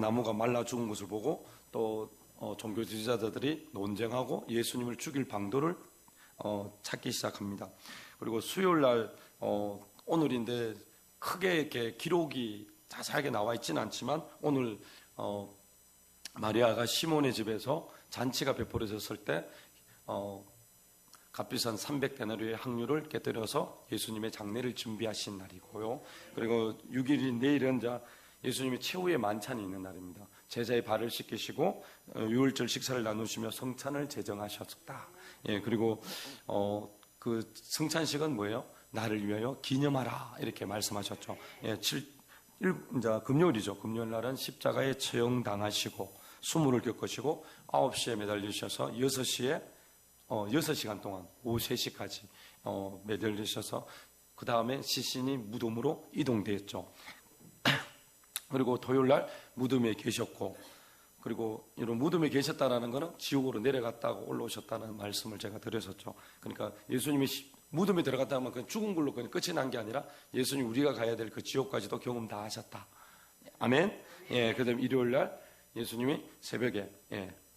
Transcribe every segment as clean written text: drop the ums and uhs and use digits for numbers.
나무가 말라 죽은 것을 보고 또 종교 지도자들이 논쟁하고 예수님을 죽일 방도를 찾기 시작합니다. 그리고 수요일 날 오늘인데 크게 이렇게 기록이 자세하게 나와 있지는 않지만 오늘 마리아가 시몬의 집에서 잔치가 베풀어졌을 때 값비싼 300데나리오의 향유를 깨뜨려서 예수님의 장례를 준비하신 날이고요. 그리고 6일인 내일은 예수님의 최후의 만찬이 있는 날입니다. 제자의 발을 씻기시고 유월절 식사를 나누시며 성찬을 제정하셨다. 예, 그리고 그 성찬식은 뭐예요? 나를 위하여 기념하라 이렇게 말씀하셨죠. 예, 금요일이죠. 금요일 날은 십자가에 처형당하시고 수모를 겪으시고 9시에 매달리셔서 6시간 동안 오후 3시까지 매달리셔서 그 다음에 시신이 무덤으로 이동되었죠. 그리고 토요일 날 무덤에 계셨고, 그리고 이런 무덤에 계셨다라는 것은 지옥으로 내려갔다고 올라오셨다는 말씀을 제가 드렸었죠. 그러니까 예수님이 무덤에 들어갔다 하면 그냥 죽은 걸로 그냥 끝이 난 게 아니라 예수님 우리가 가야 될 그 지옥까지도 경험 다 하셨다. 아멘. 예, 그다음 일요일 날 예수님이 새벽에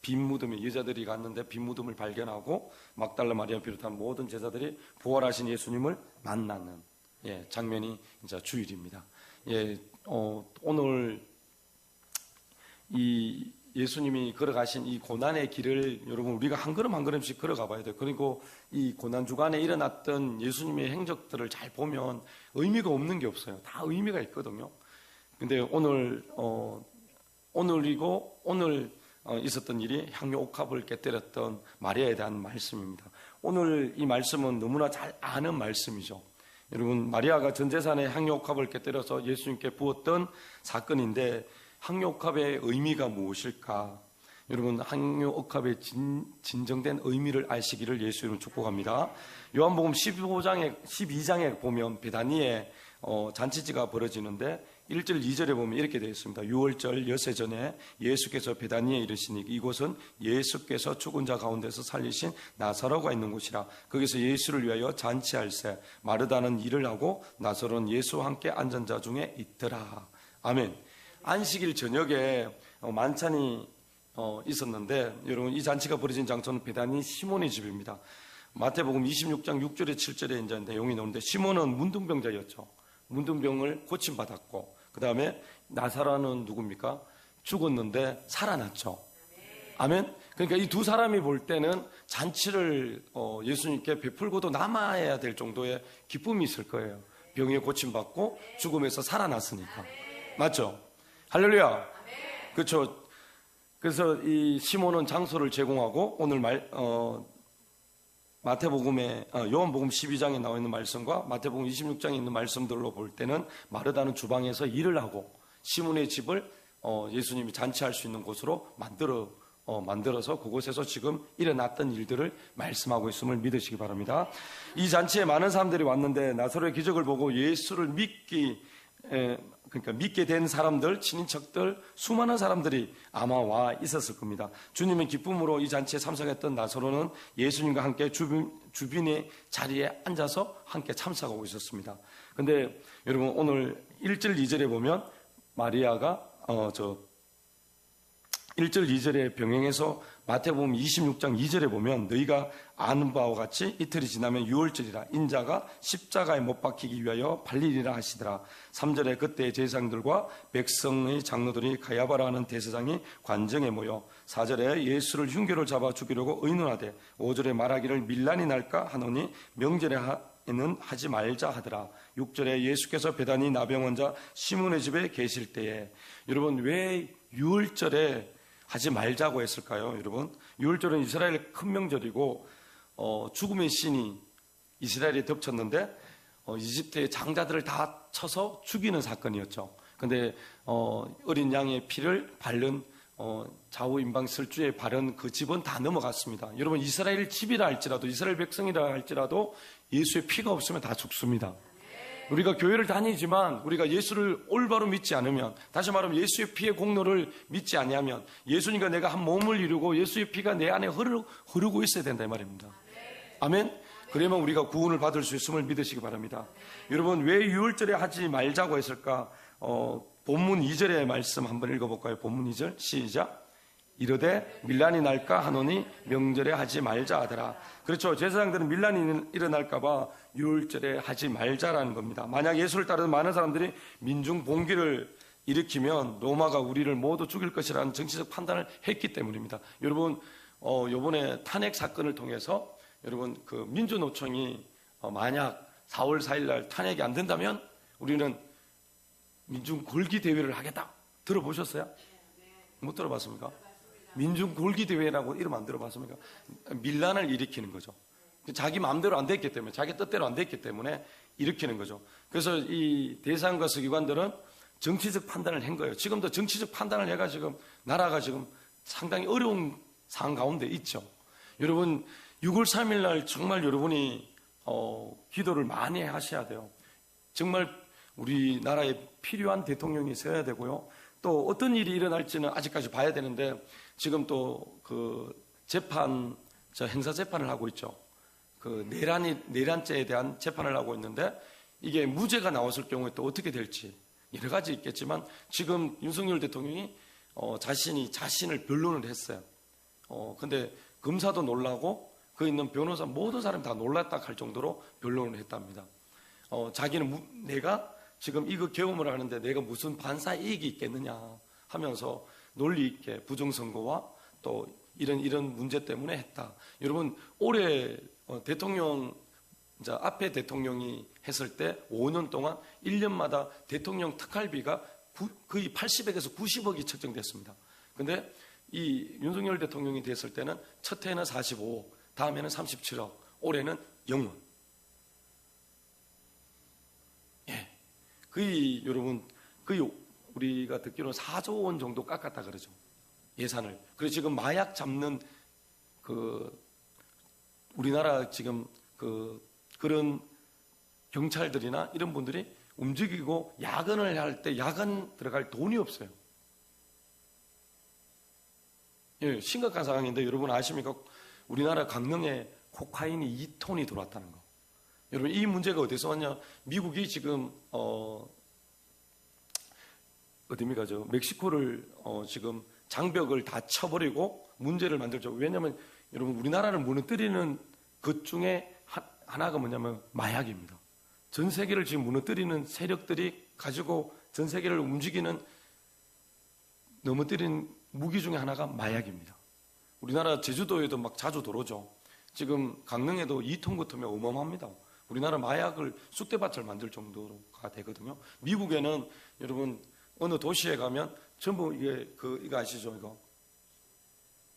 빈 무덤에 여자들이 갔는데 빈 무덤을 발견하고 막달라 마리아 비롯한 모든 제자들이 부활하신 예수님을 만나는 장면이 이제 주일입니다. 예, 오늘 이 예수님이 걸어가신 이 고난의 길을 여러분 우리가 한 걸음 한 걸음씩 걸어가 봐야 돼요. 그리고 이 고난 주간에 일어났던 예수님의 행적들을 잘 보면 의미가 없는 게 없어요. 다 의미가 있거든요. 근데 오늘 있었던 일이 향유 옥합을 깨뜨렸던 마리아에 대한 말씀입니다. 오늘 이 말씀은 너무나 잘 아는 말씀이죠. 여러분, 마리아가 전 재산의 향유 옥합을 깨뜨려서 예수님께 부었던 사건인데 향유 옥합의 의미가 무엇일까? 여러분, 향유 옥합의 진정된 의미를 아시기를 예수 이름으로 축복합니다. 요한복음 12장에 보면 베다니에 잔치지가 벌어지는데 1절 2절에 보면 이렇게 되어 있습니다. 유월절 엿새 전에 예수께서 베다니에 이르시니 이곳은 예수께서 죽은 자 가운데서 살리신 나사로가 있는 곳이라. 거기서 예수를 위하여 잔치할새 마르다는 일을 하고 나사로는 예수와 함께 앉은 자 중에 있더라. 아멘. 안식일 저녁에 만찬이 있었는데 여러분 이 잔치가 벌어진 장소는 베다니 시몬의 집입니다. 마태복음 26장 6절에 7절에 이제 내용이 나오는데 시몬은 문둥병자였죠. 문둥병을 고침받았고 그 다음에 나사로는 누굽니까? 죽었는데 살아났죠. 아멘. 그러니까 이 두 사람이 볼 때는 잔치를 예수님께 베풀고도 남아야 될 정도의 기쁨이 있을 거예요. 병에 고침받고 죽음에서 살아났으니까. 맞죠? 할렐루야. 그렇죠. 그래서 이 시몬은 장소를 제공하고 오늘 요한복음 12장에 나와 있는 말씀과 마태복음 26장에 있는 말씀들로 볼 때는 마르다는 주방에서 일을 하고 시몬의 집을 예수님이 잔치할 수 있는 곳으로 만들어서 그곳에서 지금 일어났던 일들을 말씀하고 있음을 믿으시기 바랍니다. 이 잔치에 많은 사람들이 왔는데 나사로의 기적을 보고 예수를 믿게 된 사람들, 친인척들, 수많은 사람들이 아마 와 있었을 겁니다. 주님의 기쁨으로 이 잔치에 참석했던 나사로는 예수님과 함께 주변의 자리에 앉아서 함께 참석하고 있었습니다. 근데 여러분 오늘 1절 2절에 보면 마리아가 1절 2절에 병행해서 마태복음 26장 2절에 보면 너희가 아는 바와 같이 이틀이 지나면 유월절이라 인자가 십자가에 못 박히기 위하여 발리리라 하시더라. 3절에 그때 제사장들과 백성의 장로들이 가야바라 하는 대제사장이 관정에 모여 4절에 예수를 흉궤로 잡아 죽이려고 의논하되 5절에 말하기를 밀란이 날까 하노니 명절에는 하지 말자 하더라. 6절에 예수께서 베다니 나병원자 시몬의 집에 계실 때에 여러분 왜 유월절에 하지 말자고 했을까요? 여러분 유월절은 이스라엘의 큰 명절이고 죽음의 신이 이스라엘에 덮쳤는데 이집트의 장자들을 다 쳐서 죽이는 사건이었죠. 근데 어린 양의 피를 바른 좌우임방설주에 바른 그 집은 다 넘어갔습니다. 여러분 이스라엘 집이라 할지라도 이스라엘 백성이라 할지라도 예수의 피가 없으면 다 죽습니다. 우리가 교회를 다니지만 우리가 예수를 올바로 믿지 않으면, 다시 말하면 예수의 피의 공로를 믿지 아니하면, 예수님과 내가 한 몸을 이루고 예수의 피가 내 안에 흐르고 있어야 된다 이 말입니다. 아멘. 그러면 우리가 구원을 받을 수 있음을 믿으시기 바랍니다. 여러분 왜 유월절에 하지 말자고 했을까? 본문 2절의 말씀 한번 읽어볼까요? 본문 2절 시작. 이르되 밀란이 날까 하노니 명절에 하지 말자 하더라. 그렇죠. 제사장들은 밀란이 일어날까 봐 유월절에 하지 말자라는 겁니다. 만약 예수를 따르는 많은 사람들이 민중 봉기를 일으키면 로마가 우리를 모두 죽일 것이라는 정치적 판단을 했기 때문입니다. 여러분 이번에 탄핵 사건을 통해서 여러분 그 민주노총이 만약 4월 4일 날 탄핵이 안 된다면 우리는 민중 골기 대회를 하겠다. 들어보셨어요? 못 들어봤습니까? 민중 골기 대회라고 이름 안 들어봤습니까? 밀란을 일으키는 거죠. 자기 마음대로 안 됐기 때문에, 자기 뜻대로 안 됐기 때문에 일으키는 거죠. 그래서 이 대사관과 서기관들은 정치적 판단을 한 거예요. 지금도 정치적 판단을 해가 지금 나라가 지금 상당히 어려운 상황 가운데 있죠. 여러분 6월 3일 날 정말 여러분이 기도를 많이 하셔야 돼요. 정말 우리나라에 필요한 대통령이 있어야 되고요. 또 어떤 일이 일어날지는 아직까지 봐야 되는데 지금 또 그 재판, 행사 재판을 하고 있죠. 그 내란죄에 대한 재판을 하고 있는데 이게 무죄가 나왔을 경우에 또 어떻게 될지 여러 가지 있겠지만 지금 윤석열 대통령이 자신을 변론을 했어요. 근데 검사도 놀라고 그 있는 변호사 모든 사람이 다 놀랐다 할 정도로 변론을 했답니다. 자기는 내가 지금 이거 계엄을 하는데 내가 무슨 반사 이익이 있겠느냐 하면서 논리 있게 부정선거와 또 이런 문제 때문에 했다. 여러분 올해 앞에 대통령이 했을 때 5년 동안 1년마다 대통령 특활비가 거의 80억에서 90억이 책정됐습니다. 근데 이 윤석열 대통령이 됐을 때는 첫 해는 45억, 다음에는 37억, 올해는 0원. 여러분, 우리가 듣기로는 4조 원 정도 깎았다 그러죠. 예산을. 그래서 지금 마약 잡는 우리나라 지금 그런 경찰들이나 이런 분들이 움직이고 야근을 할 때 야근 들어갈 돈이 없어요. 예, 심각한 상황인데 여러분 아십니까? 우리나라 강릉에 코카인이 2톤이 들어왔다는 거. 여러분 이 문제가 어디서 왔냐? 미국이 지금 어디입니까? 멕시코를 지금 장벽을 다 쳐버리고 문제를 만들죠. 왜냐하면 여러분 우리나라를 무너뜨리는 것 중에 하나가 뭐냐면 마약입니다. 전 세계를 지금 무너뜨리는 세력들이 가지고 전 세계를 움직이는 넘어뜨린 무기 중에 하나가 마약입니다. 우리나라 제주도에도 막 자주 들어오죠. 지금 강릉에도 2톤 같으면 어마어마합니다. 우리나라 마약을 쑥대밭을 만들 정도가 되거든요. 미국에는 여러분 어느 도시에 가면 전부 이거 아시죠?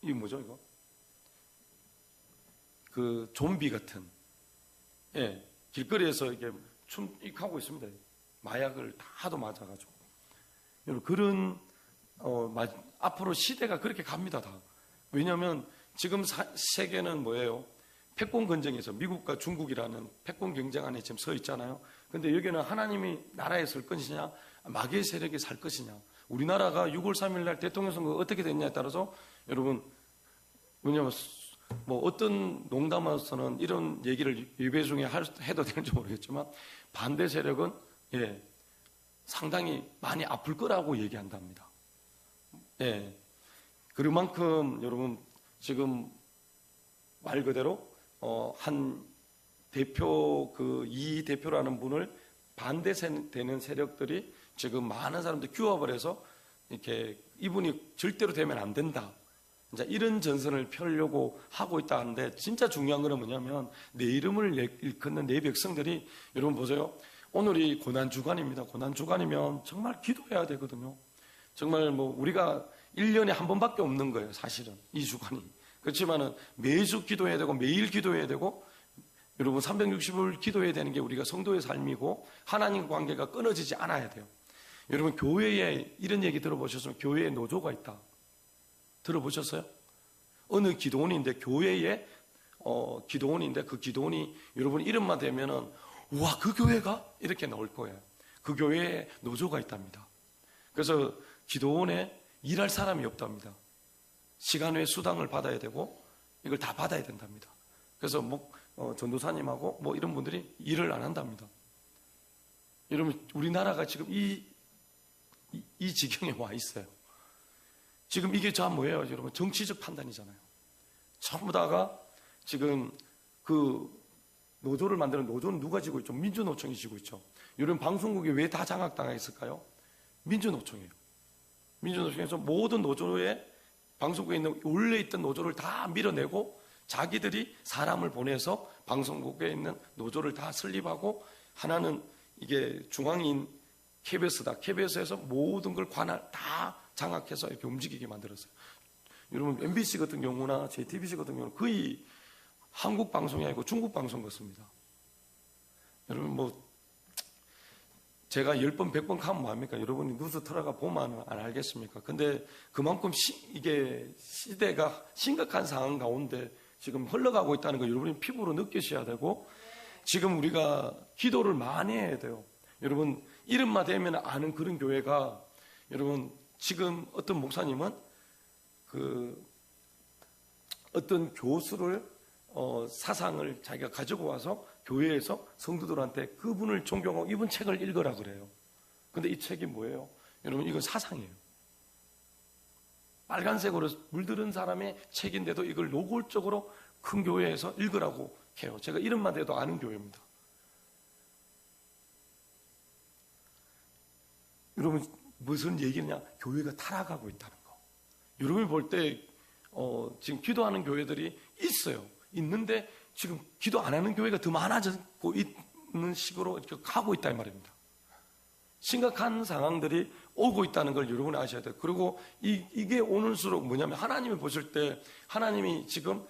이거 뭐죠? 이거? 그 좀비 같은, 길거리에서 이게 하고 있습니다. 마약을 다 하도 맞아가지고. 여러분 그런 앞으로 시대가 그렇게 갑니다. 다. 왜냐하면 지금 세계는 뭐예요? 패권 경쟁에서 미국과 중국이라는 패권 경쟁 안에 지금 서 있잖아요. 근데 여기는 하나님이 나라에 설 것이냐, 마귀의 세력이 살 것이냐. 우리나라가 6월 3일 날 대통령 선거가 어떻게 됐냐에 따라서 여러분, 왜냐하면 뭐 어떤 농담에서는 이런 얘기를 예배 중에 해도 되는지 모르겠지만 반대 세력은 상당히 많이 아플 거라고 얘기한답니다. 그만큼 여러분 지금 말 그대로 한 대표 이 대표라는 분을 반대되는 세력들이 지금 많은 사람들이 규합을 해서 이렇게 이분이 절대로 되면 안 된다. 이제 이런 전선을 펴려고 하고 있다 하는데 진짜 중요한 거는 뭐냐면 내 이름을 일컫는 내 백성들이 여러분 보세요. 오늘이 고난주간입니다. 고난주간이면 정말 기도해야 되거든요. 정말 뭐 우리가 1년에 한 번밖에 없는 거예요. 사실은 이 주간이. 그렇지만은 매주 기도해야 되고 매일 기도해야 되고 여러분 360일 기도해야 되는 게 우리가 성도의 삶이고 하나님 관계가 끊어지지 않아야 돼요. 여러분 교회에 이런 얘기 들어보셨으면 교회에 노조가 있다. 들어보셨어요? 어느 기도원인데 교회에 기도원인데 그 기도원이 여러분 이름만 대면은 와, 그 교회가 이렇게 나올 거예요. 그 교회에 노조가 있답니다. 그래서 기도원에 일할 사람이 없답니다. 시간 외 수당을 받아야 되고 이걸 다 받아야 된답니다. 그래서 전도사님하고 이런 분들이 일을 안 한답니다. 여러분 우리나라가 지금 이 이 지경에 와 있어요. 지금 이게 자 뭐예요? 여러분, 정치적 판단이잖아요. 전부 다가 지금 그 노조를 만드는 노조는 누가 지고 있죠? 민주노총이 지고 있죠. 여러분, 방송국이 왜 다 장악당했을까요? 민주노총이에요. 민주노총에서 모든 노조에, 방송국에 있는 원래 있던 노조를 다 밀어내고 자기들이 사람을 보내서 방송국에 있는 노조를 다 설립하고, 하나는 이게 중앙인 KBS다. KBS에서 모든 걸 관할 다 장악해서 이렇게 움직이게 만들었어요. 여러분, MBC 같은 경우나 JTBC 같은 경우는 거의 한국 방송이 아니고 중국 방송 같습니다. 여러분, 뭐 제가 10번, 100번 가면 뭐합니까? 여러분이 뉴스 틀어가 보면 안 알겠습니까? 근데 그만큼 이게 시대가 심각한 상황 가운데 지금 흘러가고 있다는 거 여러분이 피부로 느끼셔야 되고, 지금 우리가 기도를 많이 해야 돼요. 여러분, 이름만 대면 아는 그런 교회가, 여러분, 지금 어떤 목사님은 어떤 교수를 사상을 자기가 가지고 와서 교회에서 성도들한테 그분을 존경하고 이분 책을 읽으라 그래요. 근데 이 책이 뭐예요? 여러분, 이건 사상이에요. 빨간색으로 물들은 사람의 책인데도 이걸 노골적으로 큰 교회에서 읽으라고 해요. 제가 이름만 대도 아는 교회입니다. 여러분, 무슨 얘기냐? 교회가 타락하고 있다는 거. 여러분이 볼 때 지금 기도하는 교회들이 있어요. 있는데 지금 기도 안 하는 교회가 더 많아지고 있는 식으로 이렇게 가고 있다 이 말입니다. 심각한 상황들이 오고 있다는 걸 여러분이 아셔야 돼요. 그리고 이게 오는수록 뭐냐면, 하나님이 보실 때 하나님이 지금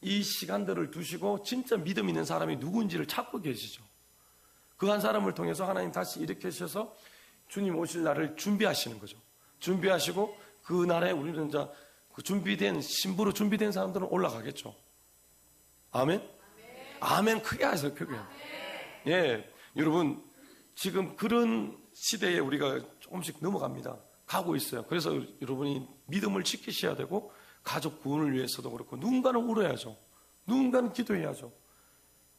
이 시간들을 두시고 진짜 믿음 있는 사람이 누구인지를 찾고 계시죠. 그 한 사람을 통해서 하나님 다시 일으키셔서 주님 오실 날을 준비하시는 거죠. 준비하시고 그 날에 우리는 이제 그 준비된, 신부로 준비된 사람들은 올라가겠죠. 아멘? 아멘 크게 하세요, 크게. 예, 여러분, 지금 그런 시대에 우리가 조금씩 넘어갑니다. 가고 있어요. 그래서 여러분이 믿음을 지키셔야 되고, 가족 구원을 위해서도 그렇고, 누군가는 울어야죠. 누군가는 기도해야죠.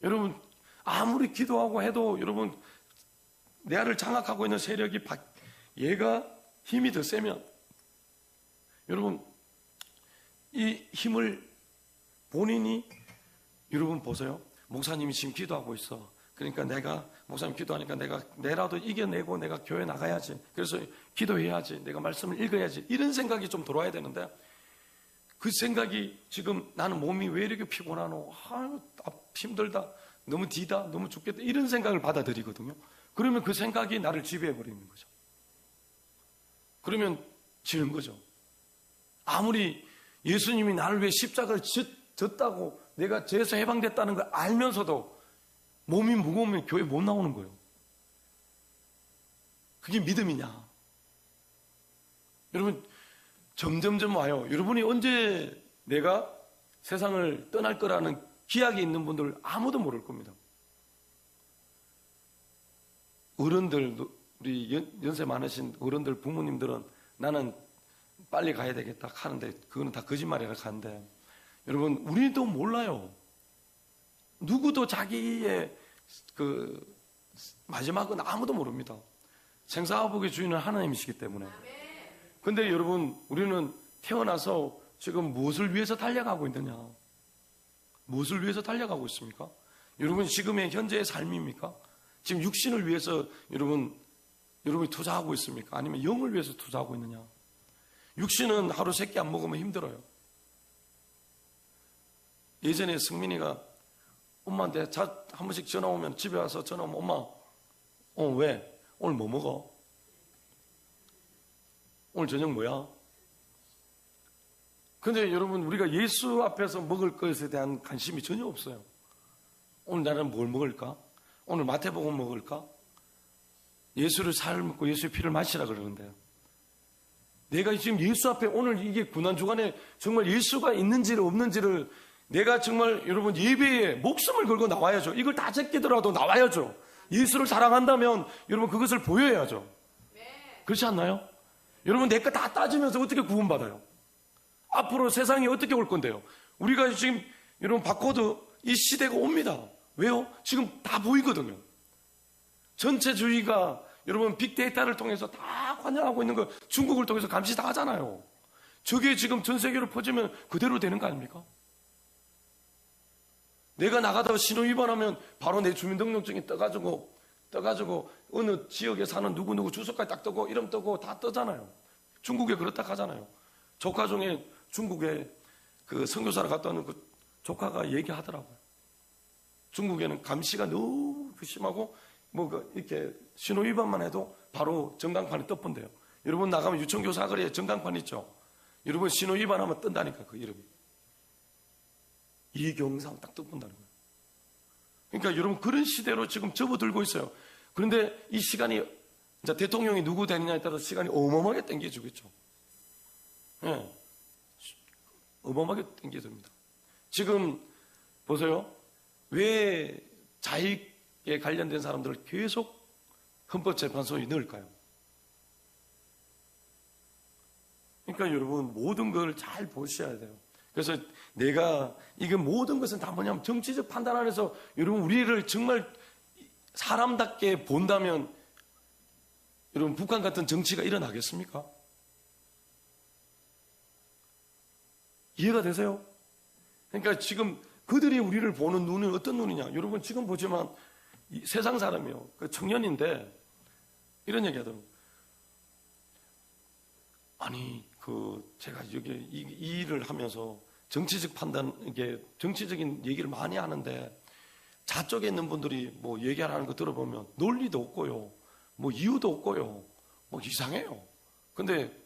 여러분, 아무리 기도하고 해도 여러분, 내를 장악하고 있는 세력이 얘가 힘이 더 세면, 여러분, 이 힘을 본인이, 여러분 보세요. 목사님이 지금 기도하고 있어. 그러니까 내가, 목사님 기도하니까 내라도 이겨내고 내가 교회 나가야지. 그래서 기도해야지. 내가 말씀을 읽어야지. 이런 생각이 좀 들어와야 되는데, 그 생각이 지금 나는 몸이 왜 이렇게 피곤하노? 힘들다. 너무 뒤다. 너무 죽겠다. 이런 생각을 받아들이거든요. 그러면 그 생각이 나를 지배해버리는 거죠. 그러면 지는 거죠. 아무리 예수님이 나를 위해 십자가를 졌다고 내가 죄에서 해방됐다는 걸 알면서도 몸이 무거우면 교회 못 나오는 거예요. 그게 믿음이냐? 여러분, 점점점 와요. 여러분이 언제 내가 세상을 떠날 거라는 기약이 있는 분들 아무도 모를 겁니다. 어른들, 우리 연세 많으신 어른들, 부모님들은 나는 빨리 가야 되겠다 하는데, 그거는 다 거짓말이라 하는데, 여러분, 우리도 몰라요. 누구도 자기의 그 마지막은 아무도 모릅니다. 생사화복의 주인은 하나님이시기 때문에. 근데 여러분, 우리는 태어나서 지금 무엇을 위해서 달려가고 있느냐? 무엇을 위해서 달려가고 있습니까? 여러분, 지금의 현재의 삶입니까? 지금 육신을 위해서 여러분이 투자하고 있습니까? 아니면 영을 위해서 투자하고 있느냐? 육신은 하루 3끼 안 먹으면 힘들어요. 예전에 승민이가 엄마한테 한 번씩 전화 오면, 집에 와서 전화 오면, 엄마, 왜? 오늘 뭐 먹어? 오늘 저녁 뭐야? 근데 여러분, 우리가 예수 앞에서 먹을 것에 대한 관심이 전혀 없어요. 오늘 나는 뭘 먹을까? 오늘 마태복음 먹을까? 예수를 살을 먹고 예수의 피를 마시라 그러는데요. 내가 지금 예수 앞에 오늘 이게 고난주간에 정말 예수가 있는지를 없는지를 내가 정말 여러분 예배에 목숨을 걸고 나와야죠. 이걸 다 제끼더라도 나와야죠. 예수를 사랑한다면 여러분 그것을 보여야죠. 그렇지 않나요? 여러분, 내 거 다 따지면서 어떻게 구원받아요? 앞으로 세상이 어떻게 올 건데요? 우리가 지금 여러분 바코드 이 시대가 옵니다. 왜요? 지금 다 보이거든요. 전체주의가 여러분 빅데이터를 통해서 다 관장하고 있는 거 중국을 통해서 감시 다 하잖아요. 저게 지금 전 세계로 퍼지면 그대로 되는 거 아닙니까? 내가 나가다가 신호 위반하면 바로 내 주민등록증이 떠가지고 어느 지역에 사는 누구누구 주소까지 딱 뜨고 이름 뜨고 다 뜨잖아요. 중국에 그렇다 하잖아요. 조카 중에 중국에 그 선교사를 갔다 오는 그 조카가 얘기하더라고요. 중국에는 감시가 너무 심하고 이렇게 신호 위반만 해도 바로 전광판이 떠본대요. 여러분 나가면 유천교 사거리에 전광판 있죠. 여러분 신호 위반하면 뜬다니까 그 이름이. 이경상 딱 떠본다는 거예요. 그러니까 여러분 그런 시대로 지금 접어들고 있어요. 그런데 이 시간이 이제 대통령이 누구 되느냐에 따라서 시간이 어마어마하게 땡겨지겠죠. 예. 어마어마하게 땡겨집니다. 지금 보세요. 왜 자익에 관련된 사람들을 계속 헌법재판소에 넣을까요? 그러니까 여러분 모든 걸 잘 보셔야 돼요. 그래서 내가 이게 모든 것은 다 뭐냐면 정치적 판단 안에서 여러분 우리를 정말 사람답게 본다면 여러분 북한 같은 정치가 일어나겠습니까? 이해가 되세요? 그러니까 지금 그들이 우리를 보는 눈은 어떤 눈이냐? 여러분 지금 보지만 세상 사람이요. 그 청년인데 이런 얘기 하더라고요. 아니 제가 여기 이 일을 하면서 정치적 판단, 이게 정치적인 얘기를 많이 하는데 좌쪽에 있는 분들이 뭐 얘기하는 거 들어보면 논리도 없고요. 뭐 이유도 없고요. 뭐 이상해요. 근데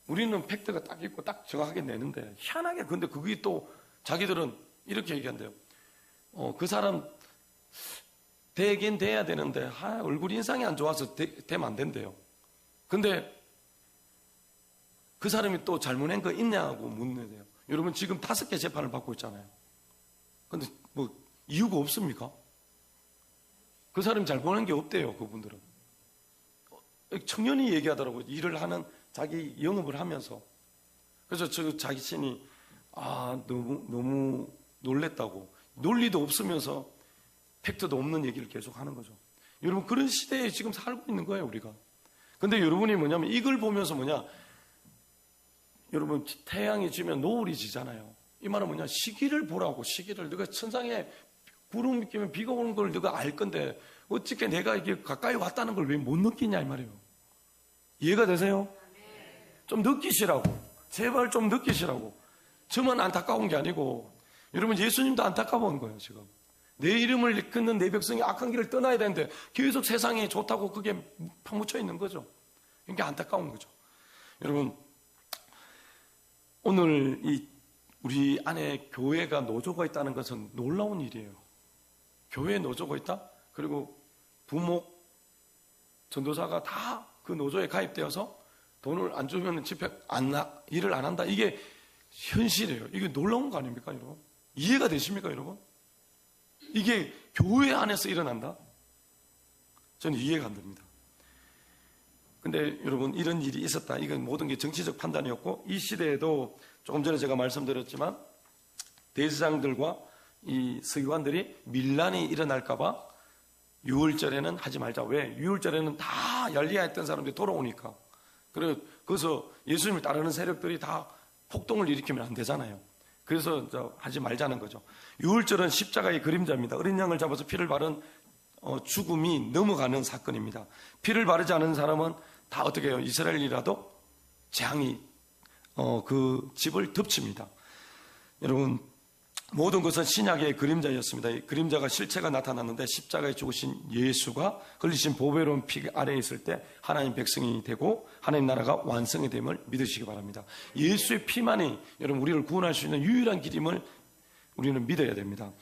우리는 팩트가 딱 있고 딱 정확하게 내는데 희한하게 근데 그게 또 자기들은 이렇게 얘기한대요. 그 사람 되긴 돼야 되는데 얼굴 인상이 안 좋아서 되면 안 된대요. 근데 그 사람이 또 잘못한 거 있냐고 묻는데요. 여러분 지금 5개 재판을 받고 있잖아요. 근데 뭐 이유가 없습니까? 그 사람이 잘못한 게 없대요. 그분들은. 청년이 얘기하더라고요. 일을 하는 자기 영업을 하면서. 그래서 저 자기 신이 너무 놀랬다고. 논리도 없으면서 팩트도 없는 얘기를 계속 하는 거죠. 여러분 그런 시대에 지금 살고 있는 거예요. 우리가. 근데 여러분이 뭐냐면 이걸 보면서 여러분 태양이 지면 노을이 지잖아요. 이 말은 뭐냐? 시기를 보라고. 시기를. 네가 천상에 구름이 끼면 비가 오는 걸 네가 알 건데 어떻게 내가 이게 가까이 왔다는 걸 왜 못 느끼냐 이 말이에요. 이해가 되세요? 좀 느끼시라고. 제발 좀 느끼시라고. 저만 안타까운 게 아니고 여러분 예수님도 안타까운 거예요. 지금 내 이름을 일컫는 내 백성이 악한 길을 떠나야 되는데 계속 세상에 좋다고 그게 파묻혀 있는 거죠. 이게 안타까운 거죠. 여러분 오늘 우리 안에 교회가 노조가 있다는 것은 놀라운 일이에요. 교회에 노조가 있다? 그리고 부목, 전도사가 다 그 노조에 가입되어서 돈을 안 주면 집회 일을 안 한다. 이게 현실이에요. 이게 놀라운 거 아닙니까, 여러분? 이해가 되십니까, 여러분? 이게 교회 안에서 일어난다? 저는 이해가 안 됩니다. 근데 여러분 이런 일이 있었다. 이건 모든 게 정치적 판단이었고 이 시대에도 조금 전에 제가 말씀드렸지만 대제사장들과 이 서기관들이 밀란이 일어날까 봐 6월절에는 하지 말자. 왜? 6월절에는 다 열리했던 사람들이 돌아오니까. 그래서 예수님을 따르는 세력들이 다 폭동을 일으키면 안 되잖아요. 그래서 하지 말자는 거죠. 6월절은 십자가의 그림자입니다. 어린 양을 잡아서 피를 바른 죽음이 넘어가는 사건입니다. 피를 바르지 않은 사람은 다 어떻게 해요? 이스라엘이라도 재앙이 그 집을 덮칩니다. 여러분 모든 것은 신약의 그림자였습니다. 이 그림자가 실체가 나타났는데 십자가에 죽으신 예수가 흘리신 보배로운 피 아래에 있을 때 하나님 백성이 되고 하나님 나라가 완성이 됨을 믿으시기 바랍니다. 예수의 피만이 여러분 우리를 구원할 수 있는 유일한 길임을 우리는 믿어야 됩니다.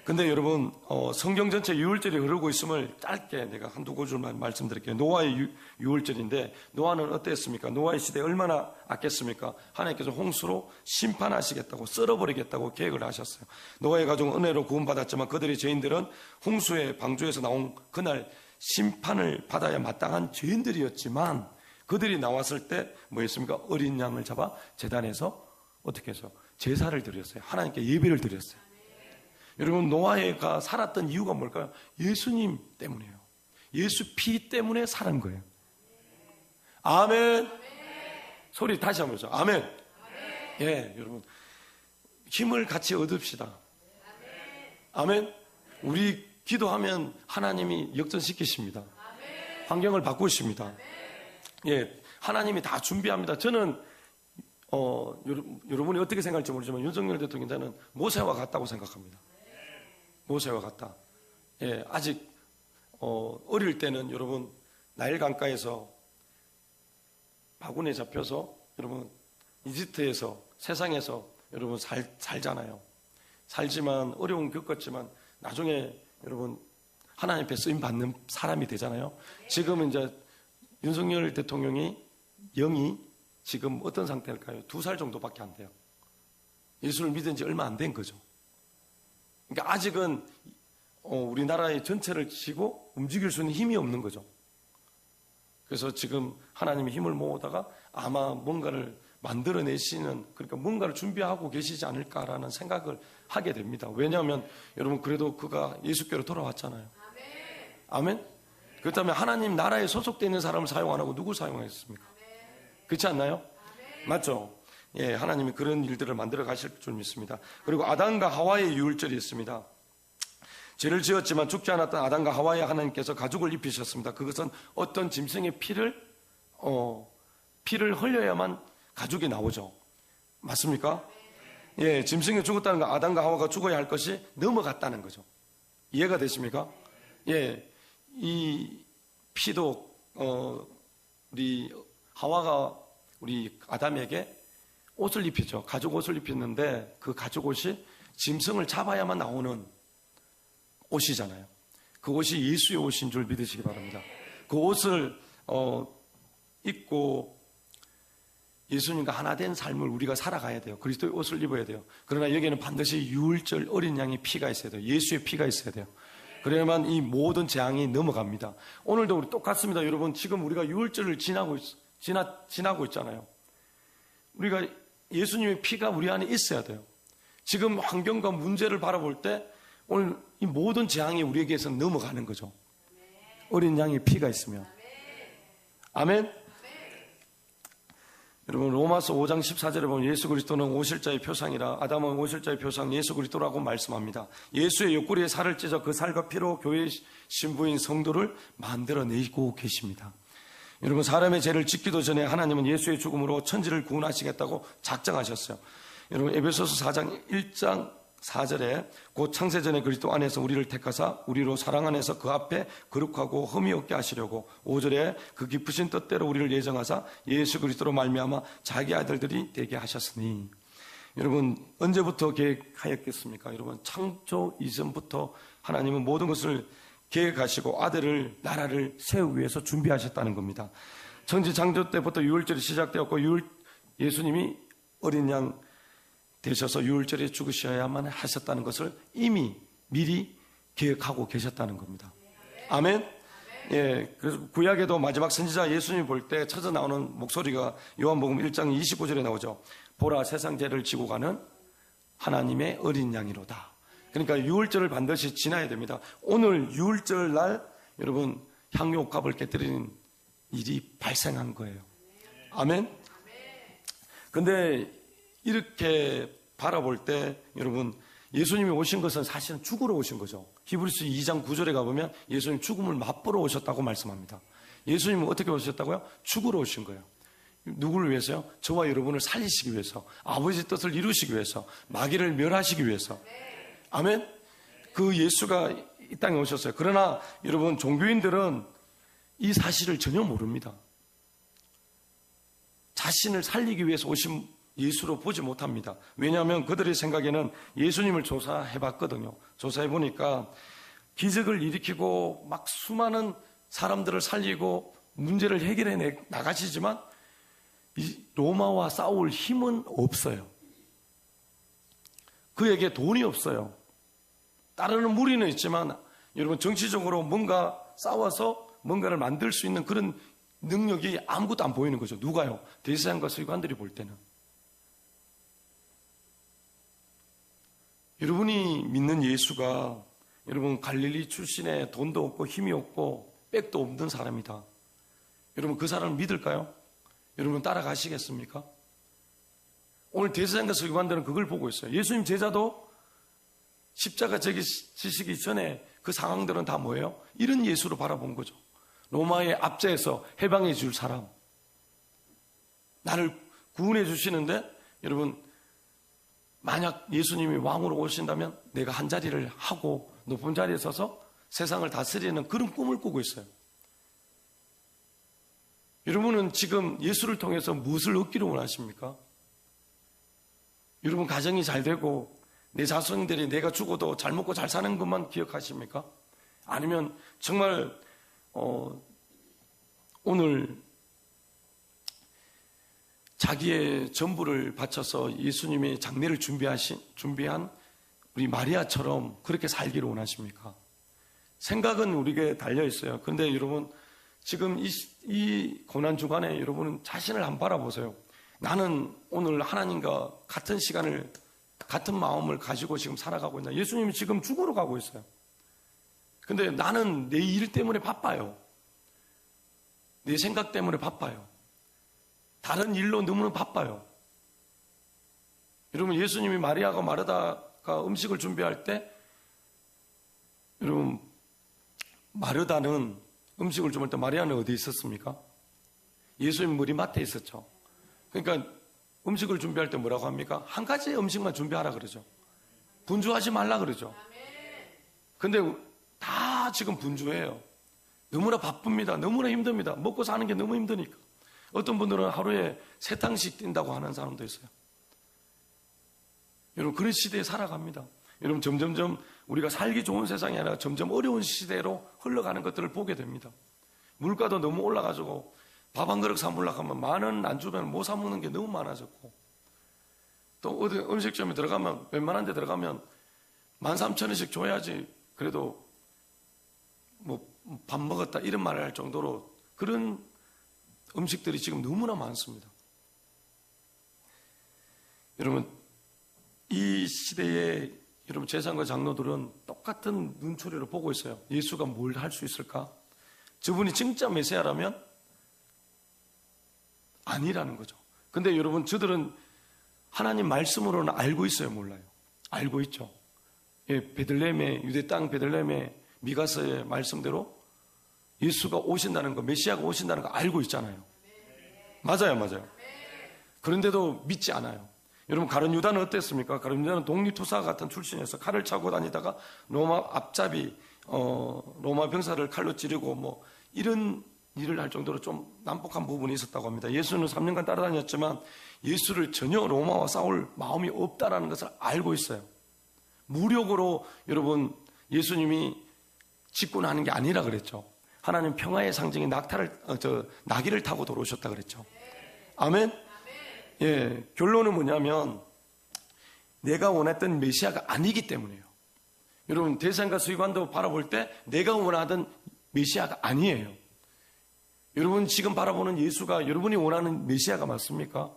근데 여러분 성경 전체 유월절이 흐르고 있음을 짧게 내가 한두 구절만 말씀드릴게요. 노아의 유월절인데 노아는 어땠습니까? 노아의 시대에 얼마나 아꼈습니까? 하나님께서 홍수로 심판하시겠다고 썰어버리겠다고 계획을 하셨어요. 노아의 가족은 은혜로 구원받았지만 그들의 죄인들은 홍수의 방주에서 나온 그날 심판을 받아야 마땅한 죄인들이었지만 그들이 나왔을 때 뭐였습니까? 어린 양을 잡아 제단에서 어떻게 해서 제사를 드렸어요. 하나님께 예배를 드렸어요. 여러분 노아가 살았던 이유가 뭘까요? 예수님 때문이에요. 예수 피 때문에 사는 거예요. 아멘. 소리 다시 한번 해보죠. 아멘. 예, 여러분 힘을 같이 얻읍시다. 아멘. 우리 기도하면 하나님이 역전시키십니다. 환경을 바꾸십니다. 예, 하나님이 다 준비합니다. 저는 여러분이 어떻게 생각할지 모르지만 윤석열 대통령 저는 모세와 같다고 생각합니다. 모세와 같다. 예, 아직 어릴 때는 여러분 나일 강가에서 바구니에 잡혀서 여러분 이집트에서 세상에서 여러분 살잖아요. 살지만 어려움 겪었지만 나중에 여러분 하나님 앞에 쓰임 받는 사람이 되잖아요. 지금 이제 윤석열 대통령이 영이 지금 어떤 상태일까요? 2살 정도밖에 안 돼요. 예수를 믿은 지 얼마 안 된 거죠. 그러니까 아직은 우리나라의 전체를 치고 움직일 수 있는 힘이 없는 거죠. 그래서 지금 하나님이 힘을 모으다가 아마 뭔가를 만들어내시는, 그러니까 뭔가를 준비하고 계시지 않을까라는 생각을 하게 됩니다. 왜냐하면 여러분 그래도 그가 예수께로 돌아왔잖아요. 아멘? 그렇다면 하나님 나라에 소속되어 있는 사람을 사용 안 하고 누구 사용하겠습니까? 그렇지 않나요? 맞죠? 예, 하나님이 그런 일들을 만들어 가실 줄 믿습니다. 그리고 아담과 하와의 유월절이 있습니다. 죄를 지었지만 죽지 않았던 아담과 하와의 하나님께서 가죽을 입히셨습니다. 그것은 어떤 짐승의 피를 흘려야만 가죽이 나오죠. 맞습니까? 예, 짐승이 죽었다는 건 아담과 하와가 죽어야 할 것이 넘어갔다는 거죠. 이해가 되십니까? 예, 이 피도 우리 하와가 우리 아담에게 옷을 입히죠. 가죽 옷을 입혔는데 그 가죽 옷이 짐승을 잡아야만 나오는 옷이잖아요. 그 옷이 예수의 옷인 줄 믿으시기 바랍니다. 그 옷을 입고 예수님과 하나 된 삶을 우리가 살아가야 돼요. 그리스도의 옷을 입어야 돼요. 그러나 여기에는 반드시 유월절 어린 양의 피가 있어야 돼요. 예수의 피가 있어야 돼요. 그래야만 이 모든 재앙이 넘어갑니다. 오늘도 우리 똑같습니다. 여러분 지금 우리가 유월절을 지나고 있잖아요. 우리가 예수님의 피가 우리 안에 있어야 돼요. 지금 환경과 문제를 바라볼 때 오늘 이 모든 재앙이 우리에게서 넘어가는 거죠. 어린 양의 피가 있으면. 아멘. 여러분 로마서 5장 14절에 보면 예수 그리스도는 오실자의 표상이라, 아담은 오실자의 표상 예수 그리스도라고 말씀합니다. 예수의 옆구리에 살을 찢어 그 살과 피로 교회의 신부인 성도를 만들어내고 계십니다. 여러분 사람의 죄를 짓기도 전에 하나님은 예수의 죽음으로 천지를 구원하시겠다고 작정하셨어요. 여러분 에베소서 4장 1장 4절에 곧 창세전에 그리스도 안에서 우리를 택하사 우리로 사랑 안에서 그 앞에 거룩하고 흠이 없게 하시려고, 5절에 그 깊으신 뜻대로 우리를 예정하사 예수 그리스도로 말미암아 자기 아들들이 되게 하셨으니. 여러분 언제부터 계획하였겠습니까? 여러분 창조 이전부터 하나님은 모든 것을 계획하시고 아들을, 나라를 세우기 위해서 준비하셨다는 겁니다. 천지 창조 때부터 유월절이 시작되었고 예수님이 어린 양 되셔서 유월절에 죽으셔야만 하셨다는 것을 이미 미리 계획하고 계셨다는 겁니다. 아멘. 예, 그래서 구약에도 마지막 선지자 예수님 볼 때 찾아 나오는 목소리가 요한복음 1장 29절에 나오죠. 보라 세상 죄를 지고 가는 하나님의 어린 양이로다. 그러니까 유월절을 반드시 지나야 됩니다. 오늘 유월절 날 여러분 향유옥합을 깨뜨리는 일이 발생한 거예요. 아멘. 근데 이렇게 바라볼 때 여러분 예수님이 오신 것은 사실은 죽으러 오신 거죠. 히브리서 2장 9절에 가보면 예수님 죽음을 맛보러 오셨다고 말씀합니다. 예수님은 어떻게 오셨다고요? 죽으러 오신 거예요. 누구를 위해서요? 저와 여러분을 살리시기 위해서, 아버지 뜻을 이루시기 위해서, 마귀를 멸하시기 위해서. 아멘. 그 예수가 이 땅에 오셨어요. 그러나 여러분 종교인들은 이 사실을 전혀 모릅니다. 자신을 살리기 위해서 오신 예수로 보지 못합니다. 왜냐하면 그들의 생각에는 예수님을 조사해봤거든요. 조사해보니까 기적을 일으키고 막 수많은 사람들을 살리고 문제를 해결해 나가시지만 이 로마와 싸울 힘은 없어요. 그에게 돈이 없어요. 따르는 무리는 있지만 여러분 정치적으로 뭔가 싸워서 뭔가를 만들 수 있는 그런 능력이 아무것도 안 보이는 거죠. 누가요? 대제사장과 서기관들이 볼 때는. 여러분이 믿는 예수가 여러분 갈릴리 출신의 돈도 없고 힘이 없고 백도 없는 사람이다. 여러분 그 사람을 믿을까요? 여러분 따라가시겠습니까? 오늘 대제사장과 서기관들은 그걸 보고 있어요. 예수님 제자도 십자가 지시기 전에 그 상황들은 다 뭐예요? 이런 예수로 바라본 거죠. 로마의 압제에서 해방해 줄 사람, 나를 구원해 주시는데 여러분 만약 예수님이 왕으로 오신다면 내가 한 자리를 하고 높은 자리에 서서 세상을 다스리는 그런 꿈을 꾸고 있어요. 여러분은 지금 예수를 통해서 무엇을 얻기를 원하십니까? 여러분 가정이 잘 되고 내 자손들이 내가 죽어도 잘 먹고 잘 사는 것만 기억하십니까? 아니면 정말 오늘 자기의 전부를 바쳐서 예수님의 장례를 준비한 우리 마리아처럼 그렇게 살기를 원하십니까? 생각은 우리에게 달려 있어요. 그런데 여러분 지금 이 고난 주간에 여러분은 자신을 한번 바라보세요. 나는 오늘 하나님과 같은 시간을 같은 마음을 가지고 지금 살아가고 있나? 예수님이 지금 죽으러 가고 있어요. 근데 나는 내 일 때문에 바빠요. 내 생각 때문에 바빠요. 다른 일로 너무나 바빠요. 여러분 예수님이 마리아가 마르다가 음식을 준비할 때 여러분 마르다는 음식을 준비할 때 마리아는 어디 있었습니까? 예수님 머리맡에 있었죠. 그러니까 음식을 준비할 때 뭐라고 합니까? 한 가지 음식만 준비하라 그러죠. 분주하지 말라 그러죠. 근데 다 지금 분주해요. 너무나 바쁩니다. 너무나 힘듭니다. 먹고 사는 게 너무 힘드니까. 어떤 분들은 하루에 3탕씩 뛴다고 하는 사람도 있어요. 여러분 그런 시대에 살아갑니다. 여러분 점점점 우리가 살기 좋은 세상이 아니라 점점 어려운 시대로 흘러가는 것들을 보게 됩니다. 물가도 너무 올라가지고 밥 한 그릇 사 먹으려고 하면 10,000원 안 주면 못 사 먹는 게 너무 많아졌고, 또 어디 음식점에 들어가면 웬만한 데 들어가면 13,000원씩 줘야지 그래도 뭐 밥 먹었다 이런 말을 할 정도로 그런 음식들이 지금 너무나 많습니다. 여러분 이 시대에 여러분 제사장과 장로들은 똑같은 눈초리로 보고 있어요. 예수가 뭘 할 수 있을까? 저분이 진짜 메시아라면 아니라는 거죠. 근데 여러분 저들은 하나님 말씀으로는 알고 있어요, 몰라요? 알고 있죠. 예, 베들레헴의 유대 땅 베들레헴의 미가서의 말씀대로 예수가 오신다는 거, 메시아가 오신다는 거 알고 있잖아요. 맞아요. 그런데도 믿지 않아요. 여러분 가룟 유다는 어땠습니까? 가룟 유다는 독립투사 같은 출신이어서 칼을 차고 다니다가 로마 앞잡이 로마 병사를 칼로 찌르고 뭐 이런 일을 할 정도로 좀 난폭한 부분이 있었다고 합니다. 예수는 3년간 따라다녔지만 예수를 전혀 로마와 싸울 마음이 없다라는 것을 알고 있어요. 무력으로 여러분 예수님이 직군하는 게 아니라 그랬죠. 하나님 평화의 상징인 나귀를 타고 돌아오셨다 그랬죠. 아멘? 예, 결론은 뭐냐면 내가 원했던 메시아가 아니기 때문이에요. 여러분 대제사장과 서기관도 바라볼 때 내가 원하던 메시아가 아니에요. 여러분 지금 바라보는 예수가 여러분이 원하는 메시아가 맞습니까?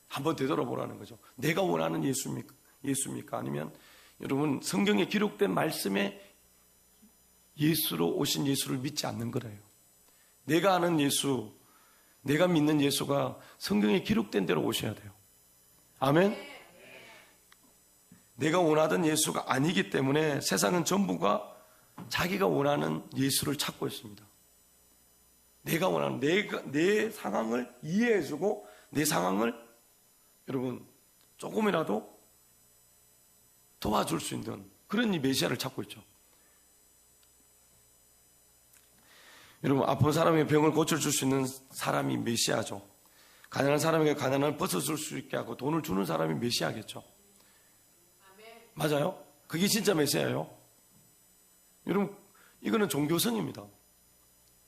한번 되돌아보라는 거죠. 내가 원하는 예수입니까? 아니면 여러분 성경에 기록된 말씀에 예수로 오신 예수를 믿지 않는 거래요. 내가 아는 예수, 내가 믿는 예수가 성경에 기록된 대로 오셔야 돼요. 아멘? 내가 원하던 예수가 아니기 때문에 세상은 전부가 자기가 원하는 예수를 찾고 있습니다. 내가 원하는 내 상황을 이해해주고 내 상황을 여러분 조금이라도 도와줄 수 있는 그런 이 메시아를 찾고 있죠. 여러분 아픈 사람의 병을 고쳐줄 수 있는 사람이 메시아죠. 가난한 사람에게 가난을 벗어줄 수 있게 하고 돈을 주는 사람이 메시아겠죠. 맞아요? 그게 진짜 메시아예요. 여러분 이거는 종교성입니다.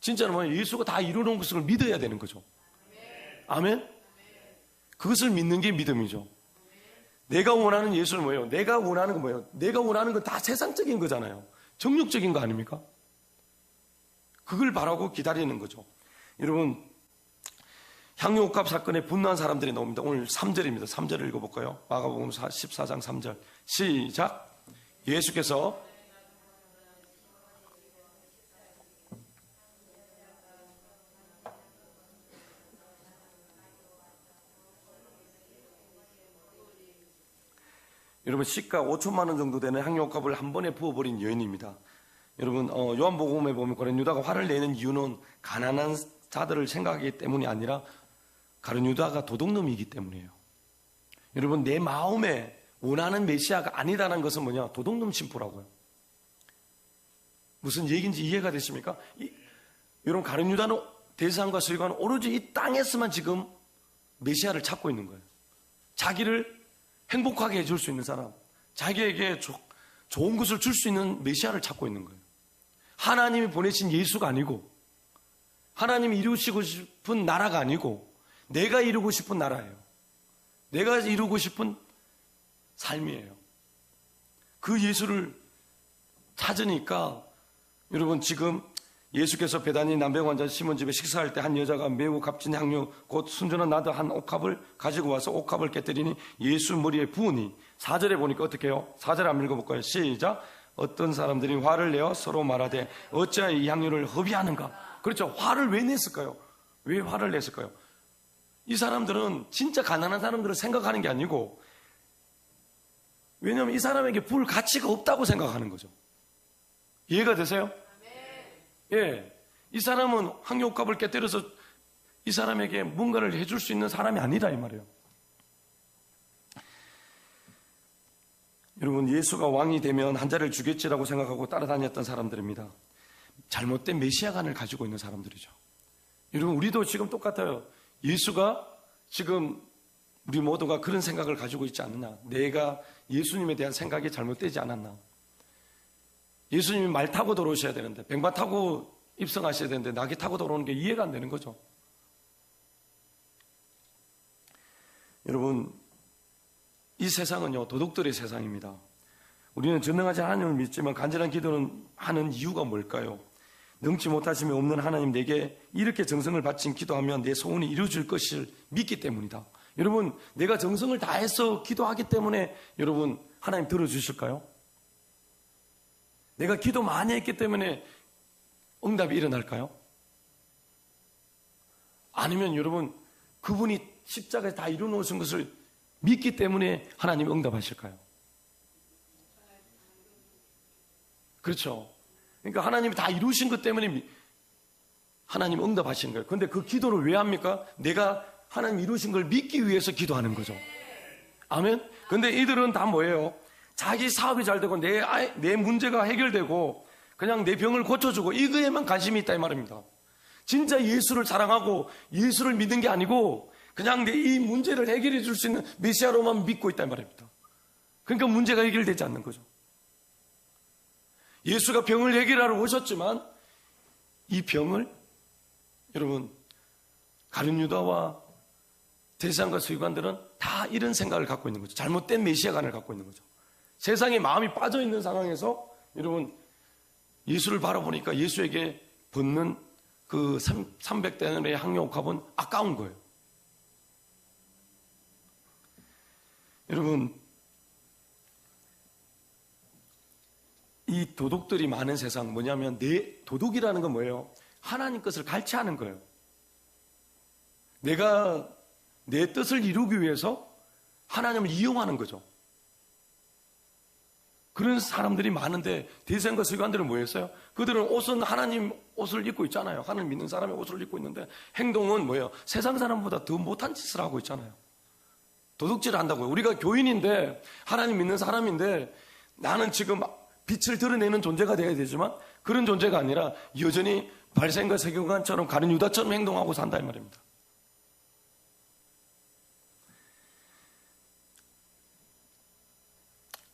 진짜는 뭐예요? 예수가 다 이루어놓은 것을 믿어야 되는 거죠. 아멘? 그것을 믿는 게 믿음이죠. 내가 원하는 예수는 뭐예요? 내가 원하는 건 뭐예요? 내가 원하는 건 다 세상적인 거잖아요. 정욕적인 거 아닙니까? 그걸 바라고 기다리는 거죠. 여러분 향유옥합 사건에 분노한 사람들이 나옵니다. 오늘 3절입니다. 3절을 읽어볼까요? 마가복음 14장 3절 시작. 예수께서 여러분 시가 5천만 원 정도 되는 향유옥합을 한 번에 부어버린 여인입니다. 여러분 요한복음에 보면 가룟 유다가 화를 내는 이유는 가난한 자들을 생각하기 때문이 아니라 가룟 유다가 도둑놈이기 때문이에요. 여러분 내 마음에 원하는 메시아가 아니다라는 것은 뭐냐? 도둑놈 심보라고요. 무슨 얘기인지 이해가 되십니까? 여러분 가룟 유다는 대산과 서기관은 오로지 이 땅에서만 지금 메시아를 찾고 있는 거예요. 자기를 행복하게 해줄 수 있는 사람, 자기에게 좋은 것을 줄 수 있는 메시아를 찾고 있는 거예요. 하나님이 보내신 예수가 아니고 하나님이 이루시고 싶은 나라가 아니고 내가 이루고 싶은 나라예요. 내가 이루고 싶은 삶이에요. 그 예수를 찾으니까 여러분 지금 예수께서 베다니 남병 환자 시몬 집에 식사할 때 한 여자가 매우 값진 향유 곧 순전한 나드 한 옥합을 가지고 와서 옥합을 깨뜨리니 예수 머리에 부으니 4절에 보니까 어떻게 해요? 4절 한번 읽어볼까요? 시작. 어떤 사람들이 화를 내어 서로 말하되 어찌하여 이 향유를 허비하는가? 그렇죠. 화를 왜 냈을까요? 왜 화를 냈을까요? 이 사람들은 진짜 가난한 사람들을 생각하는 게 아니고 왜냐하면 이 사람에게 부을 가치가 없다고 생각하는 거죠. 이해가 되세요? 예, 이 사람은 향유옥합을 깨뜨려서 이 사람에게 뭔가를 해줄 수 있는 사람이 아니다 이 말이에요. 여러분 예수가 왕이 되면 한 자를 주겠지라고 생각하고 따라다녔던 사람들입니다. 잘못된 메시아관을 가지고 있는 사람들이죠. 여러분 우리도 지금 똑같아요. 예수가 지금 우리 모두가 그런 생각을 가지고 있지 않느냐. 내가 예수님에 대한 생각이 잘못되지 않았나. 예수님이 말 타고 들어오셔야 되는데 뱅반 타고 입성하셔야 되는데 낙이 타고 들어오는 게 이해가 안 되는 거죠. 여러분 이 세상은요 도둑들의 세상입니다. 우리는 전능하지 하나님을 믿지만 간절한 기도는 하는 이유가 뭘까요? 능치 못하심이 없는 하나님 내게 이렇게 정성을 바친 기도하면 내 소원이 이루어질 것을 믿기 때문이다. 여러분 내가 정성을 다해서 기도하기 때문에 여러분 하나님 들어주실까요? 내가 기도 많이 했기 때문에 응답이 일어날까요? 아니면 여러분 그분이 십자가에 다 이루어놓으신 것을 믿기 때문에 하나님이 응답하실까요? 그렇죠. 그러니까 하나님이 다 이루신 것 때문에 하나님 응답하시는 거예요. 그런데 그 기도를 왜 합니까? 내가 하나님 이루신 걸 믿기 위해서 기도하는 거죠. 아멘? 근데 이들은 다 뭐예요? 자기 사업이 잘 되고 내 문제가 해결되고 그냥 내 병을 고쳐주고 이거에만 관심이 있다 이 말입니다. 진짜 예수를 사랑하고 예수를 믿는 게 아니고 그냥 내 이 문제를 해결해 줄 수 있는 메시아로만 믿고 있다 이 말입니다. 그러니까 문제가 해결되지 않는 거죠. 예수가 병을 해결하러 오셨지만 이 병을 여러분 가룟 유다와 대제사장과 서기관들은 다 이런 생각을 갖고 있는 거죠. 잘못된 메시아관을 갖고 있는 거죠. 세상에 마음이 빠져 있는 상황에서 여러분 예수를 바라보니까 예수에게 붓는 그 300데나리의 향유옥합은 아까운 거예요. 여러분 이 도둑들이 많은 세상 뭐냐면 도둑이라는 건 뭐예요? 하나님 것을 갈취하는 거예요. 내가 내 뜻을 이루기 위해서 하나님을 이용하는 거죠. 그런 사람들이 많은데 대제사장과 서기관들은 뭐였어요? 그들은 옷은 하나님 옷을 입고 있잖아요. 하나님 믿는 사람의 옷을 입고 있는데 행동은 뭐예요? 세상 사람보다 더 못한 짓을 하고 있잖아요. 도둑질을 한다고요. 우리가 교인인데 하나님 믿는 사람인데 나는 지금 빛을 드러내는 존재가 되어야 되지만 그런 존재가 아니라 여전히 바리새인과 서기관처럼 가룟 유다처럼 행동하고 산다 이 말입니다.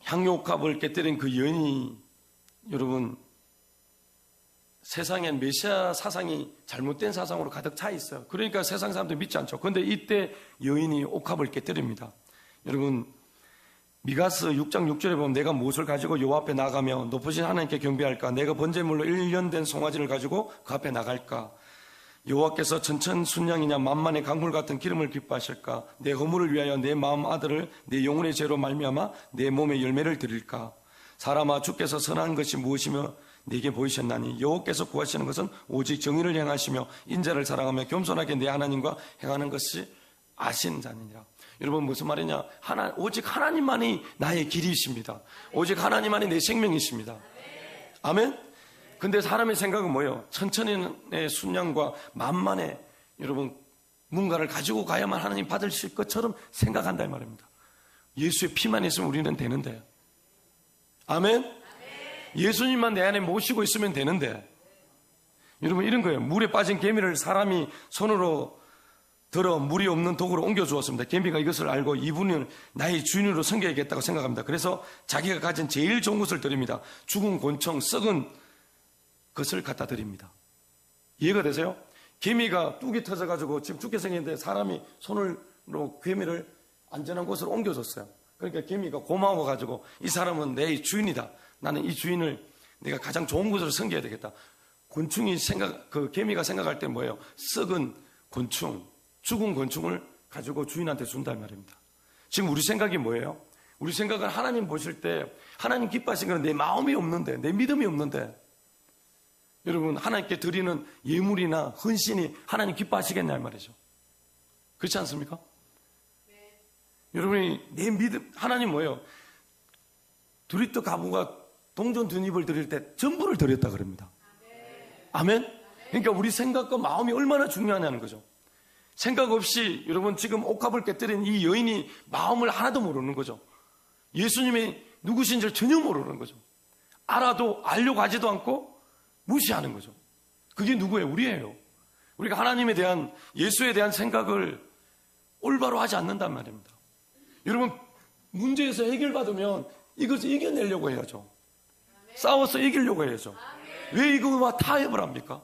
향유옥합을 깨뜨린 그 여인이 여러분 세상엔 메시아 사상이 잘못된 사상으로 가득 차 있어요. 그러니까 세상 사람들 믿지 않죠. 그런데 이때 여인이 옥합을 깨뜨립니다. 여러분 미가스 6장 6절에 보면 내가 무엇을 가지고 여호와 앞에 나가며 높으신 하나님께 경배할까? 내가 번제물로 1년 된 송아지를 가지고 그 앞에 나갈까? 여호와께서 천천순양이냐 만만의 강물 같은 기름을 기뻐하실까? 내 허물을 위하여 내 마음 아들을 내 영혼의 죄로 말미암아 내 몸의 열매를 드릴까? 사람아 주께서 선한 것이 무엇이며 내게 보이셨나니 여호와께서 구하시는 것은 오직 정의를 행하시며 인자를 사랑하며 겸손하게 내 하나님과 행하는 것이 아시는 자니라. 여러분 무슨 말이냐? 오직 하나님만이 나의 길이십니다. 오직 하나님만이 내 생명이십니다. 아멘? 근데 사람의 생각은 뭐예요? 천천히의 순양과 만만의 여러분 뭔가를 가지고 가야만 하나님 받으실 것처럼 생각한다 이 말입니다. 예수의 피만 있으면 우리는 되는데. 아멘? 예수님만 내 안에 모시고 있으면 되는데. 여러분 이런 거예요. 물에 빠진 개미를 사람이 손으로 들어 물이 없는 독으로 옮겨주었습니다. 개미가 이것을 알고 이분을 나의 주인으로 섬겨야겠다고 생각합니다. 그래서 자기가 가진 제일 좋은 것을 드립니다. 죽은 곤충, 썩은 것을 갖다 드립니다. 이해가 되세요? 개미가 뚝이 터져가지고 지금 죽게 생겼는데 사람이 손으로 개미를 안전한 곳으로 옮겨줬어요. 그러니까 개미가 고마워가지고 이 사람은 내 주인이다. 나는 이 주인을 내가 가장 좋은 곳으로 섬겨야 되겠다. 그 개미가 생각할 때 뭐예요? 썩은 곤충, 죽은 곤충을 가지고 주인한테 준다 말입니다. 지금 우리 생각이 뭐예요? 우리 생각은 하나님 보실 때 하나님 기뻐하시는 건 내 마음이 없는데, 내 믿음이 없는데, 여러분 하나님께 드리는 예물이나 헌신이 하나님 기뻐하시겠냐 말이죠. 그렇지 않습니까? 네. 여러분이 내 믿음, 하나님 뭐예요? 두리또 가부가 동전 두 입을 드릴 때 전부를 드렸다 그럽니다. 아멘? 그러니까 우리 생각과 마음이 얼마나 중요하냐는 거죠. 생각 없이 여러분 지금 옥합을 깨뜨린 이 여인이 마음을 하나도 모르는 거죠. 예수님이 누구신지를 전혀 모르는 거죠. 알아도 알려고 하지도 않고 무시하는 거죠. 그게 누구예요? 우리예요. 우리가 하나님에 대한, 예수에 대한 생각을 올바로 하지 않는단 말입니다. 여러분 문제에서 해결받으면 이것을 이겨내려고 해야죠. 싸워서 이기려고 해야죠. 왜 이거와 타협을 합니까?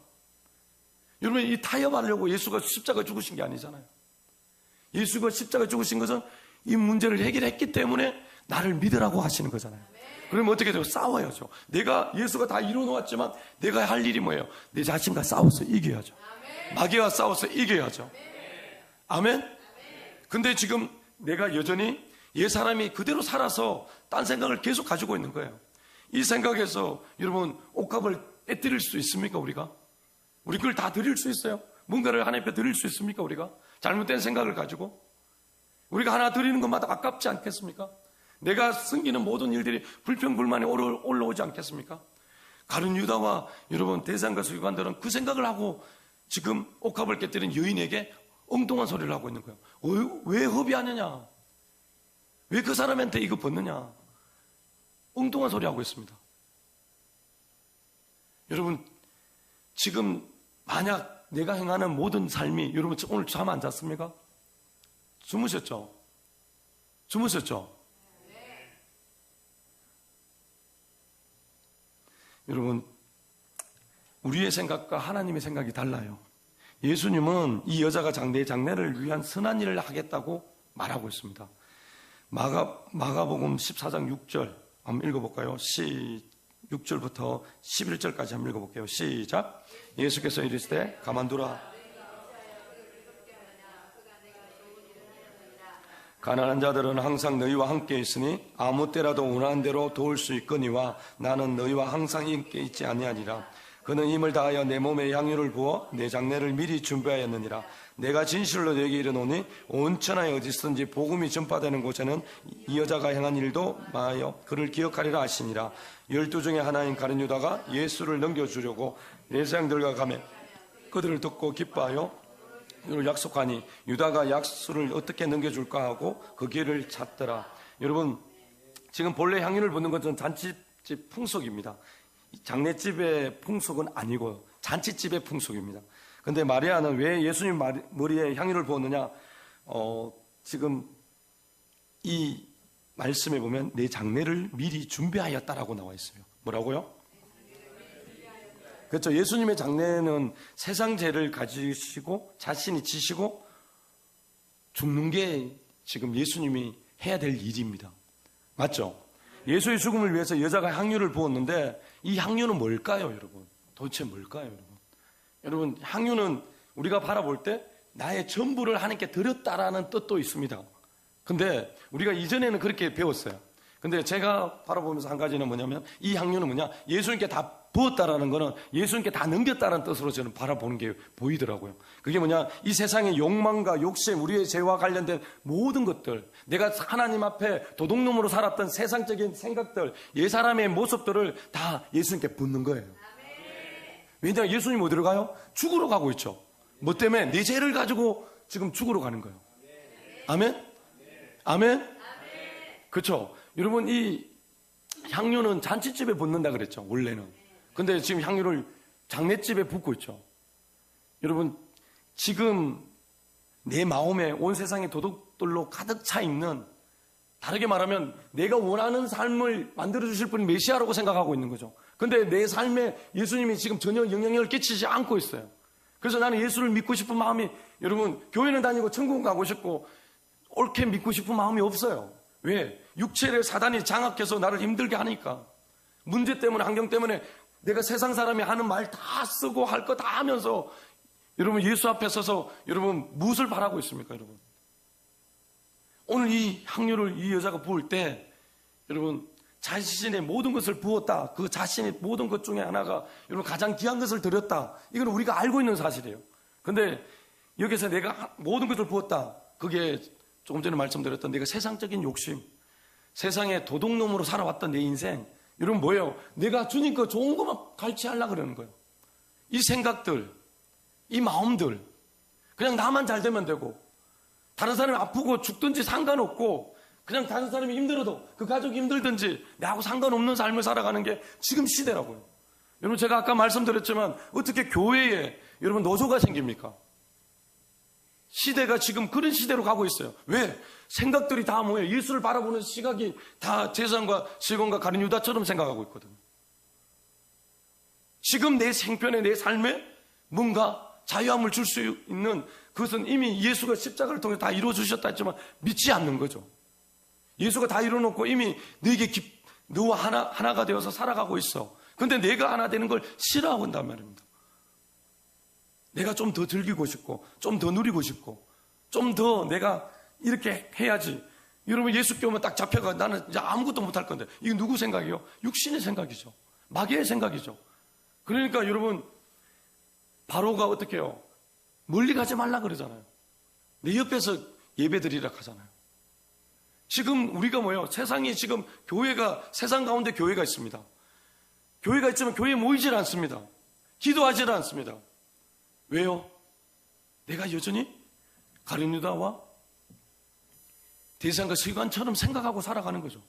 여러분 이 타협하려고 예수가 십자가 죽으신 게 아니잖아요. 예수가 십자가 죽으신 것은 이 문제를 해결했기 때문에 나를 믿으라고 하시는 거잖아요. 그러면 어떻게 돼요? 싸워야죠. 예수가 다 이루어놓았지만 내가 할 일이 뭐예요? 내 자신과 싸워서 이겨야죠. 마귀와 싸워서 이겨야죠. 아멘? 근데 지금 내가 여전히 옛 사람이 그대로 살아서 딴 생각을 계속 가지고 있는 거예요. 이 생각에서 여러분 옥합을 깨뜨릴 수 있습니까? 우리 그걸 다 드릴 수 있어요? 뭔가를 하나님 앞에 드릴 수 있습니까? 우리가 잘못된 생각을 가지고 우리가 하나 드리는 것마다 아깝지 않겠습니까? 내가 섬기는 모든 일들이 불평불만이 올라오지 않겠습니까? 가룟 유다와 여러분 대상과 서기관들은 그 생각을 하고 지금 옥합을 깨뜨린 여인에게 엉뚱한 소리를 하고 있는 거예요. 왜 허비하느냐? 왜 그 사람한테 이거 벗느냐? 엉뚱한 소리 하고 있습니다. 여러분 지금 만약 내가 행하는 모든 삶이, 여러분 오늘 잠 안 잤습니까? 주무셨죠? 여러분 우리의 생각과 하나님의 생각이 달라요. 예수님은 이 여자가 내 장래를 위한 선한 일을 하겠다고 말하고 있습니다. 마가복음 14장 6절 한번 읽어볼까요? 6절부터 11절까지 한번 읽어볼게요. 시작. 예수께서 이르시되 가만두라. 가난한 자들은 항상 너희와 함께 있으니 아무 때라도 원하는 대로 도울 수 있거니와 나는 너희와 항상 함께 있지 아니하니라. 그는 힘을 다하여 내 몸에 향유를 부어 내 장례를 미리 준비하였느니라. 내가 진실로 너희에게 이르노니 온 천하에 어디서든지 복음이 전파되는 곳에는 이 여자가 행한 일도 마하여 그를 기억하리라 하시니라. 12 중에 하나인 가룟 유다가 예수를 넘겨주려고 내사장들과 가매 그들을 듣고 기뻐하여 이를 약속하니 유다가 약수를 어떻게 넘겨줄까 하고 그 길을 찾더라. 여러분 지금 본래 향유를 붓는 것은 잔치집 풍속입니다. 장례집의 풍속은 아니고요, 잔치집의 풍속입니다. 근데 마리아는 왜 예수님 머리에 향유를 부었느냐? 지금 이 말씀에 보면 내 장례를 미리 준비하였다라고 나와 있어요. 뭐라고요? 그렇죠. 예수님의 장례는 세상 죄를 가지시고 자신이 지시고 죽는 게 지금 예수님이 해야 될 일입니다. 맞죠? 예수의 죽음을 위해서 여자가 향유를 부었는데 이 향유는 뭘까요, 여러분? 도대체 뭘까요, 여러분? 여러분, 향유는 우리가 바라볼 때 나의 전부를 하나님께 드렸다라는 뜻도 있습니다. 근데 우리가 이전에는 그렇게 배웠어요. 근데 제가 바라보면서 한 가지는 뭐냐면 이 향유는 뭐냐? 예수님께 다 부었다라는 거는 예수님께 다 넘겼다는 뜻으로 저는 바라보는 게 보이더라고요. 그게 뭐냐? 이 세상의 욕망과 욕심, 우리의 죄와 관련된 모든 것들, 내가 하나님 앞에 도둑놈으로 살았던 세상적인 생각들, 옛사람의 모습들을 다 예수님께 붓는 거예요. 왜냐하면 예수님 어디로 가요? 죽으러 가고 있죠. 뭐 때문에? 내 죄를 가지고 지금 죽으러 가는 거예요. 아멘? 아멘? 그렇죠. 여러분, 이 향유는 잔치집에 붓는다 그랬죠, 원래는. 근데 지금 향유를 장례집에 붓고 있죠. 여러분, 지금 내 마음에 온 세상의 도둑들로 가득 차 있는, 다르게 말하면 내가 원하는 삶을 만들어주실 분이 메시아라고 생각하고 있는 거죠. 근데 내 삶에 예수님이 지금 전혀 영향력을 끼치지 않고 있어요. 그래서 나는 예수를 믿고 싶은 마음이, 여러분, 교회는 다니고 천국 가고 싶고 옳게 믿고 싶은 마음이 없어요. 왜? 육체를 사단이 장악해서 나를 힘들게 하니까. 문제 때문에, 환경 때문에 내가 세상 사람이 하는 말 다 쓰고 할 거 다 하면서 여러분 예수 앞에 서서 여러분 무엇을 바라고 있습니까, 여러분? 오늘 이 향유를 이 여자가 부을 때 여러분 자신의 모든 것을 부었다. 그 자신의 모든 것 중에 하나가 여러분 가장 귀한 것을 드렸다. 이건 우리가 알고 있는 사실이에요. 근데 여기서 내가 모든 것을 부었다. 그게 조금 전에 말씀드렸던 내가 세상적인 욕심, 세상의 도둑놈으로 살아왔던 내 인생, 여러분 뭐예요? 내가 주님 거 좋은 것만 갈취하려고 그러는 거예요. 이 생각들, 이 마음들, 그냥 나만 잘 되면 되고 다른 사람이 아프고 죽든지 상관없고 그냥 다른 사람이 힘들어도 그 가족이 힘들든지 나하고 상관없는 삶을 살아가는 게 지금 시대라고요. 여러분 제가 아까 말씀드렸지만 어떻게 교회에 여러분 노조가 생깁니까? 시대가 지금 그런 시대로 가고 있어요. 왜? 생각들이 다 뭐예요? 예수를 바라보는 시각이 다 제사장과 시몬과 가룟 유다처럼 생각하고 있거든요. 지금 내 생편에 내 삶에 뭔가 자유함을 줄 수 있는 그것은 이미 예수가 십자가를 통해 다 이루어주셨다 했지만 믿지 않는 거죠. 예수가 다 이루어놓고 이미 너에게 너와 하나가 되어서 살아가고 있어. 근데 내가 하나 되는 걸 싫어하고 있단 말입니다. 내가 좀 더 즐기고 싶고 좀 더 누리고 싶고 좀 더 내가 이렇게 해야지. 여러분 예수께 오면 딱 잡혀가 나는 이제 아무것도 못할 건데 이게 누구 생각이요? 육신의 생각이죠. 마귀의 생각이죠. 그러니까 여러분 바로가 어떻게 해요? 멀리 가지 말라 그러잖아요. 내 옆에서 예배 드리라 하잖아요. 지금 우리가 뭐예요? 세상이 지금 교회가 세상 가운데 교회가 있습니다. 교회가 있지만 교회에 모이질 않습니다. 기도하질 않습니다. 왜요? 내가 여전히 가룟 유다와 대상과 서기관처럼 생각하고 살아가는 거죠.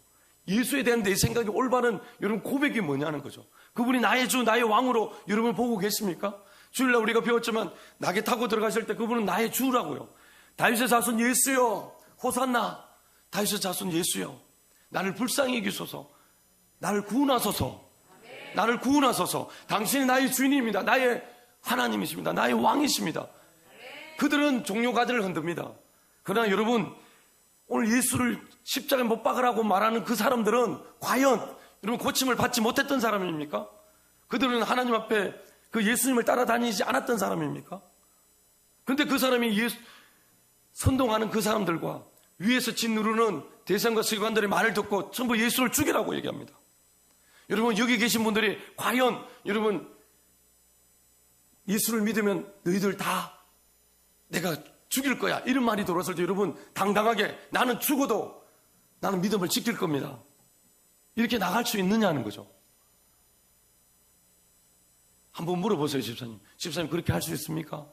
예수에 대한 내 생각이 올바른 여러분 고백이 뭐냐는 거죠. 그분이 나의 주 나의 왕으로 여러분을 보고 계십니까? 주일날 우리가 배웠지만 낙에 타고 들어가실 때 그분은 나의 주라고요. 다윗의 자손 예수여 호산나. 다윗의 자손 예수여 나를 불쌍히 여기소서. 나를 구원하소서. 나를 구원하소서. 당신이 나의 주인입니다. 나의 하나님이십니다. 나의 왕이십니다. 그들은 종려가지를 흔듭니다. 그러나 여러분 오늘 예수를 십자가에 못 박으라고 말하는 그 사람들은 과연 여러분 고침을 받지 못했던 사람입니까? 그들은 하나님 앞에 그 예수님을 따라다니지 않았던 사람입니까? 그런데 그 사람이 선동하는 그 사람들과 위에서 짓누르는 대상과 서기관들의 말을 듣고 전부 예수를 죽이라고 얘기합니다. 여러분 여기 계신 분들이 과연 여러분 예수를 믿으면 너희들 다 내가 죽일 거야 이런 말이 들어왔을 때 여러분 당당하게 나는 죽어도 나는 믿음을 지킬 겁니다. 이렇게 나갈 수 있느냐는 거죠. 한번 물어보세요. 집사님. 집사님 그렇게 할 수 있습니까?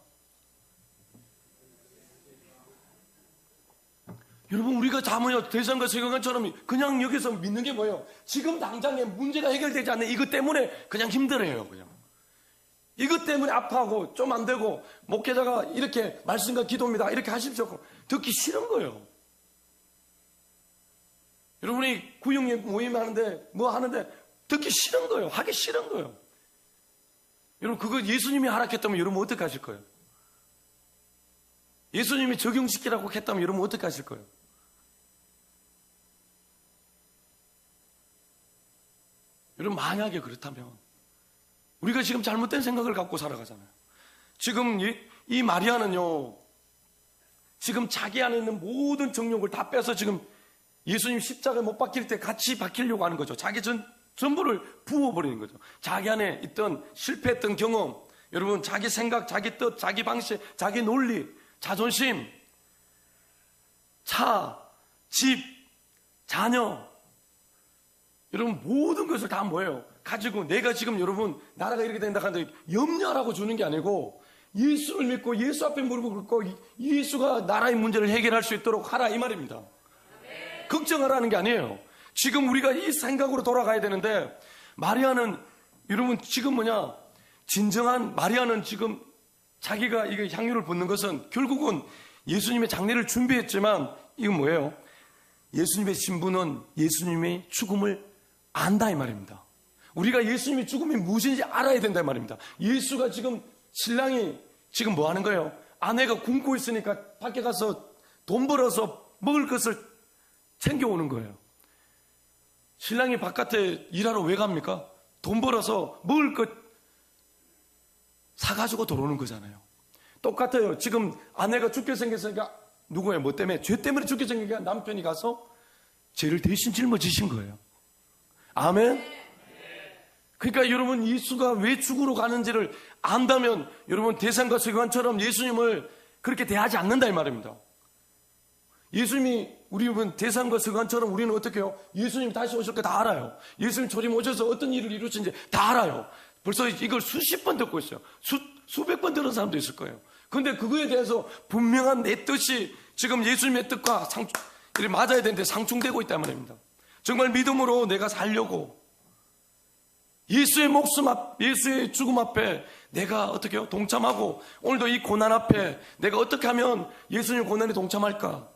여러분 우리가 다 뭐예요? 대상과 서기관처럼 그냥 여기서 믿는 게 뭐예요? 지금 당장에 문제가 해결되지 않는 이것 때문에 그냥 힘들어요. 그냥 이것 때문에 아파하고 좀 안 되고 목회자가 이렇게 말씀과 기도입니다 이렇게 하십시오. 듣기 싫은 거예요. 여러분이 구역에 모임하는데 뭐 하는데 듣기 싫은 거예요. 하기 싫은 거예요. 여러분 그거 예수님이 하락했다면 여러분 어떻게 하실 거예요? 예수님이 적용시키라고 했다면 여러분 어떻게 하실 거예요? 여러분 만약에 그렇다면 우리가 지금 잘못된 생각을 갖고 살아가잖아요. 지금 이 마리아는요 지금 자기 안에 있는 모든 정욕을 다 빼서 지금 예수님 십자가에 못 박힐 때 같이 박히려고 하는 거죠. 자기 전부를 부어버리는 거죠. 자기 안에 있던 실패했던 경험, 여러분 자기 생각, 자기 뜻, 자기 방식, 자기 논리, 자존심, 차, 집, 자녀, 여러분 모든 것을 다 뭐예요? 가지고 내가 지금 여러분 나라가 이렇게 된다 하는데 염려하라고 주는 게 아니고 예수를 믿고 예수 앞에 무릎을 꿇고 예수가 나라의 문제를 해결할 수 있도록 하라 이 말입니다. 걱정하라는 게 아니에요. 지금 우리가 이 생각으로 돌아가야 되는데 마리아는 여러분 지금 진정한 마리아는 지금 자기가 이게 향유를 붓는 것은 결국은 예수님의 장례를 준비했지만 이건 뭐예요? 예수님의 신부는 예수님의 죽음을 안다 이 말입니다. 우리가 예수님의 죽음이 무엇인지 알아야 된다 이 말입니다. 예수가 지금 신랑이 지금 뭐 하는 거예요? 아내가 굶고 있으니까 밖에 가서 돈 벌어서 먹을 것을 챙겨오는 거예요. 신랑이 바깥에 일하러 왜 갑니까? 돈 벌어서 먹을 것 사가지고 들어오는 거잖아요. 똑같아요. 지금 아내가 죽게 생겼으니까 누구예요? 뭐 때문에? 죄 때문에 죽게 생기니까 남편이 가서 죄를 대신 짊어지신 거예요. 아멘? 그러니까 여러분 예수가 왜 죽으러 가는지를 안다면 여러분 대상과 서기관처럼 예수님을 그렇게 대하지 않는다 이 말입니다. 예수님이 우리 대상과 서기관처럼 우리는 어떻게 해요? 예수님 다시 오실 거 다 알아요. 예수님 조림 오셔서 어떤 일을 이루신지 다 알아요. 벌써 이걸 수십 번 듣고 있어요. 수백 번 들은 사람도 있을 거예요. 그런데 그거에 대해서 분명한 내 뜻이 지금 예수님의 뜻과 맞아야 되는데 상충되고 있단 말입니다. 정말 믿음으로 내가 살려고 예수의 목숨 예수의 죽음 앞에 내가 어떻게 해요? 동참하고 오늘도 이 고난 앞에 내가 어떻게 하면 예수님 고난에 동참할까?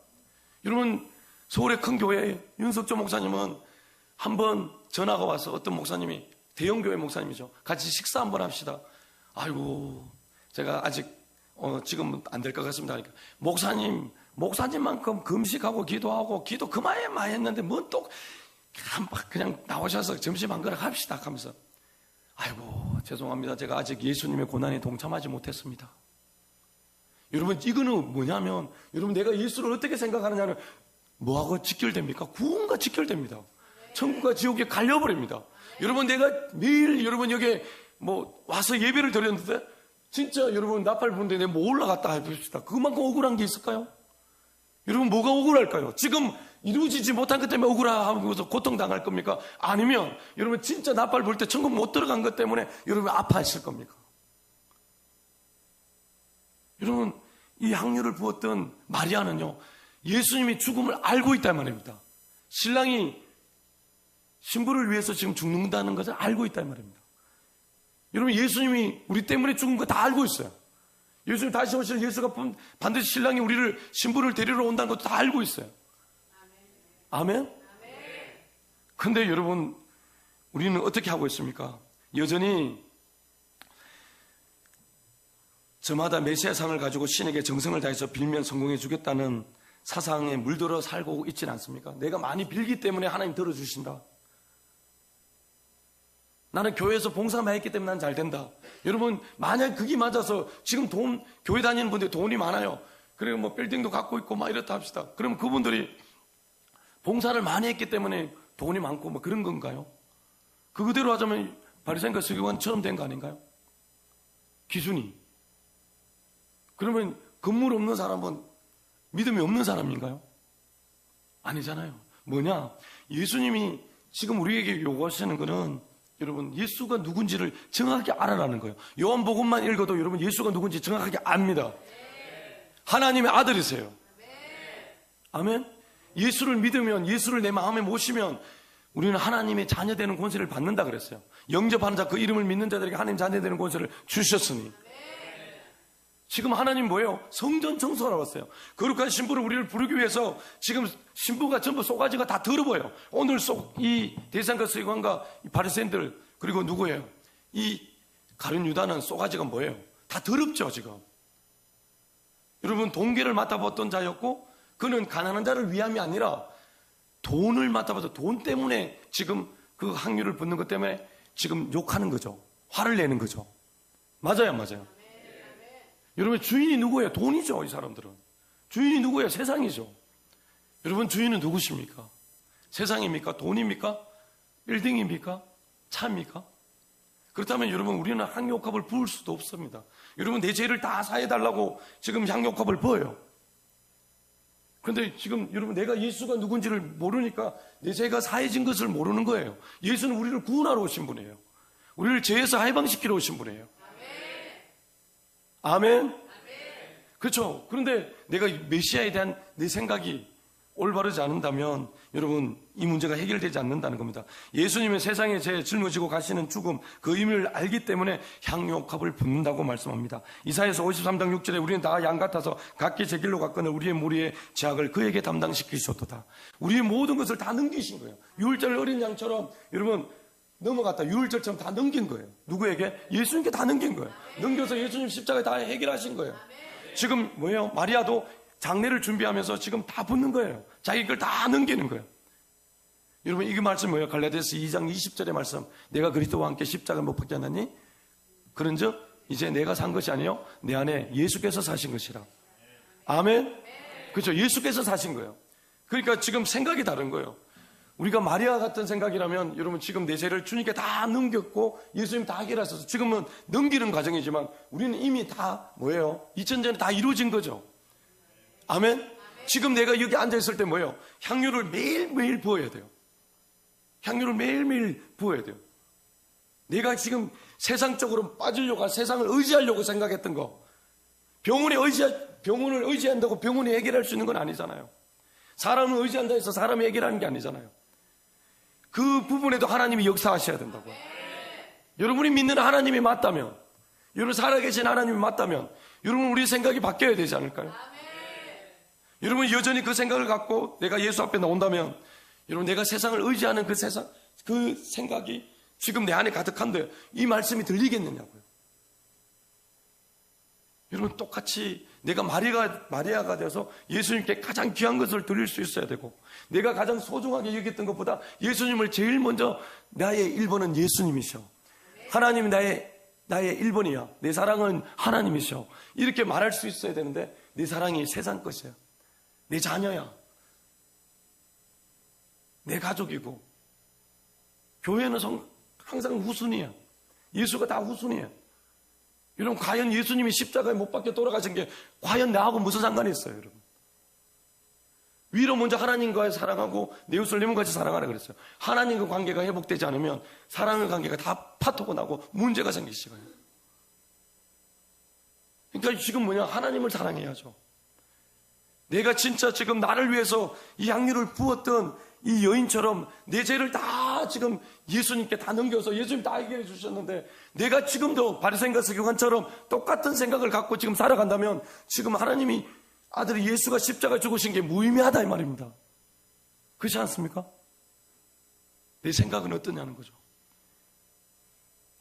여러분 서울의 큰 교회 윤석조 목사님은 한번 전화가 와서 어떤 목사님이 대형교회 목사님이죠. 같이 식사 한번 합시다. 아이고 제가 아직 지금은 안 될 것 같습니다. 그러니까 목사님만큼 금식하고 기도하고 기도 그만해만 했는데 뭔 또 그냥 나오셔서 점심 한 그릇 합시다 하면서 아이고 죄송합니다. 제가 아직 예수님의 고난에 동참하지 못했습니다. 여러분 이거는 뭐냐면 여러분 내가 예수를 어떻게 생각하느냐는 뭐하고 직결됩니까? 구원과 직결됩니다. 천국과 지옥에 갈려버립니다. 여러분 내가 매일 여러분 여기에 와서 예배를 드렸는데 진짜 여러분 나팔 부는데 내가 올라갔다 해봅시다. 그만큼 억울한 게 있을까요? 여러분 뭐가 억울할까요? 지금 이루어지지 못한 것 때문에 억울하면서 고통당할 겁니까? 아니면 여러분 진짜 나팔 불 때 천국 못 들어간 것 때문에 여러분 아파하실 겁니까? 여러분 이 향유를 부었던 마리아는요 예수님이 죽음을 알고 있단 말입니다. 신랑이 신부를 위해서 지금 죽는다는 것을 알고 있단 말입니다. 여러분 예수님이 우리 때문에 죽은 거 다 알고 있어요. 예수님 다시 오실 예수가 반드시 신랑이 우리를 신부를 데리러 온다는 것도 다 알고 있어요. 아멘? 근데 여러분 우리는 어떻게 하고 있습니까? 여전히 저마다 메시아상을 가지고 신에게 정성을 다해서 빌면 성공해 주겠다는 사상에 물들어 살고 있지는 않습니까? 내가 많이 빌기 때문에 하나님 들어주신다. 나는 교회에서 봉사만 했기 때문에 난 잘 된다. 여러분 만약 그게 맞아서 지금 교회 다니는 분들이 돈이 많아요. 그리고 빌딩도 갖고 있고 이렇다 합시다. 그럼 그분들이 봉사를 많이 했기 때문에 돈이 많고 그런 건가요? 그대로 하자면 바리새인과 서기관처럼 된 거 아닌가요? 기준이. 그러면 건물 없는 사람은 믿음이 없는 사람인가요? 아니잖아요. 뭐냐? 예수님이 지금 우리에게 요구하시는 거는 여러분 예수가 누군지를 정확하게 알아라는 거예요. 요한복음만 읽어도 여러분 예수가 누군지 정확하게 압니다. 하나님의 아들이세요. 아멘? 예수를 믿으면 예수를 내 마음에 모시면 우리는 하나님의 자녀되는 권세를 받는다 그랬어요. 영접하는 자 그 이름을 믿는 자들에게 하나님 자녀되는 권세를 주셨으니 지금 하나님 뭐예요? 성전 청소하러 왔어요. 거룩한 신부를 우리를 부르기 위해서 지금 신부가 전부 쏘가지가 다 더러워요. 오늘 이 대상과 서기관과 바리새인들 그리고 누구예요? 이 가룟 유다는 쏘가지가 뭐예요? 다 더럽죠 지금. 여러분 동계를 맡아봤던 자였고 그는 가난한 자를 위함이 아니라 돈을 맡아봐서 돈 때문에 지금 그 향유를 붓는 것 때문에 지금 욕하는 거죠. 화를 내는 거죠. 맞아요, 맞아요. 여러분 주인이 누구예요? 돈이죠. 이 사람들은. 주인이 누구예요? 세상이죠. 여러분 주인은 누구십니까? 세상입니까? 돈입니까? 빌딩입니까? 차입니까? 그렇다면 여러분, 우리는 향유옥합을 부을 수도 없습니다. 여러분, 내 죄를 다 사해달라고 지금 향유옥합을 부어요. 그런데 지금 여러분, 내가 예수가 누군지를 모르니까 내 죄가 사해진 것을 모르는 거예요. 예수는 우리를 구원하러 오신 분이에요. 우리를 죄에서 해방시키러 오신 분이에요. 아멘. 그렇죠. 그런데 내가 메시아에 대한 내 생각이 올바르지 않는다면 여러분, 이 문제가 해결되지 않는다는 겁니다. 예수님은 세상에 죄 짊어지고 가시는 죽음, 그 의미를 알기 때문에 향유옥합을 붓는다고 말씀합니다. 이사야서 53장 6절에 우리는 다 양 같아서 각기 제 길로 갔거늘 우리의 무리의 죄악을 그에게 담당시키셨도다. 우리의 모든 것을 다 넘기신 거예요. 유월절 어린 양처럼 여러분 넘어갔다. 유월절처럼 다 넘긴 거예요. 누구에게? 예수님께 다 넘긴 거예요. 넘겨서 예수님 십자가에 다 해결하신 거예요. 지금 뭐예요? 마리아도 장례를 준비하면서 지금 다 붓는 거예요. 자기 걸 다 넘기는 거예요. 여러분, 이게 말씀 뭐예요? 갈라디아서 2장 20절의 말씀. 내가 그리스도와 함께 십자가를 못 박지 않았니? 그런즉 이제 내가 산 것이 아니요 내 안에 예수께서 사신 것이라. 아멘. 그렇죠. 예수께서 사신 거예요. 그러니까 지금 생각이 다른 거예요. 우리가 마리아 같은 생각이라면 여러분, 지금 내 죄를 주님께 다 넘겼고 예수님 다 해결하셔서 지금은 넘기는 과정이지만 우리는 이미 다 뭐예요? 2000년 전에 다 이루어진 거죠. 아멘? 지금 내가 여기 앉아있을 때 뭐예요? 향유를 매일매일 부어야 돼요. 향유를 매일매일 부어야 돼요. 내가 지금 세상적으로 빠지려고, 세상을 의지하려고 생각했던 거, 병원을 의지한다고 병원이 해결할 수 있는 건 아니잖아요. 사람을 의지한다 해서 사람이 해결하는 게 아니잖아요. 그 부분에도 하나님이 역사하셔야 된다고요. 여러분이 믿는 하나님이 맞다면, 여러분 살아계신 하나님이 맞다면, 여러분 우리 생각이 바뀌어야 되지 않을까요? 여러분 여전히 그 생각을 갖고 내가 예수 앞에 나온다면, 여러분 내가 세상을 의지하는 그 생각이 지금 내 안에 가득한데 이 말씀이 들리겠느냐고요. 여러분 똑같이 내가 마리아가 되어서 예수님께 가장 귀한 것을 드릴 수 있어야 되고, 내가 가장 소중하게 여겼던 것보다 예수님을 제일 먼저, 나의 1번은 예수님이셔. 하나님이 나의 1번이야. 내 사랑은 하나님이셔. 이렇게 말할 수 있어야 되는데 내 사랑이 세상 것이야. 내 자녀야. 내 가족이고, 교회는 항상 후순위야. 예수가 다 후순위야. 여러분, 과연 예수님이 십자가에 못 박혀 돌아가신 게 과연 나하고 무슨 상관이 있어요, 여러분? 위로 먼저 하나님과 사랑하고 내 이웃을 내 몸같이 사랑하라 그랬어요. 하나님과 관계가 회복되지 않으면 사랑의 관계가 다 파토가 나고 문제가 생기기 시작해요. 그러니까 지금 뭐냐? 하나님을 사랑해야죠. 내가 진짜 지금 나를 위해서 이 향유를 부었던 이 여인처럼 내 죄를 다 지금 예수님께 다 넘겨서 예수님 다 해결해 주셨는데, 내가 지금도 바리새인과 서기관처럼 똑같은 생각을 갖고 지금 살아간다면 지금 하나님이 아들 예수가 십자가 죽으신 게 무의미하다 이 말입니다. 그렇지 않습니까? 내 생각은 어떠냐는 거죠.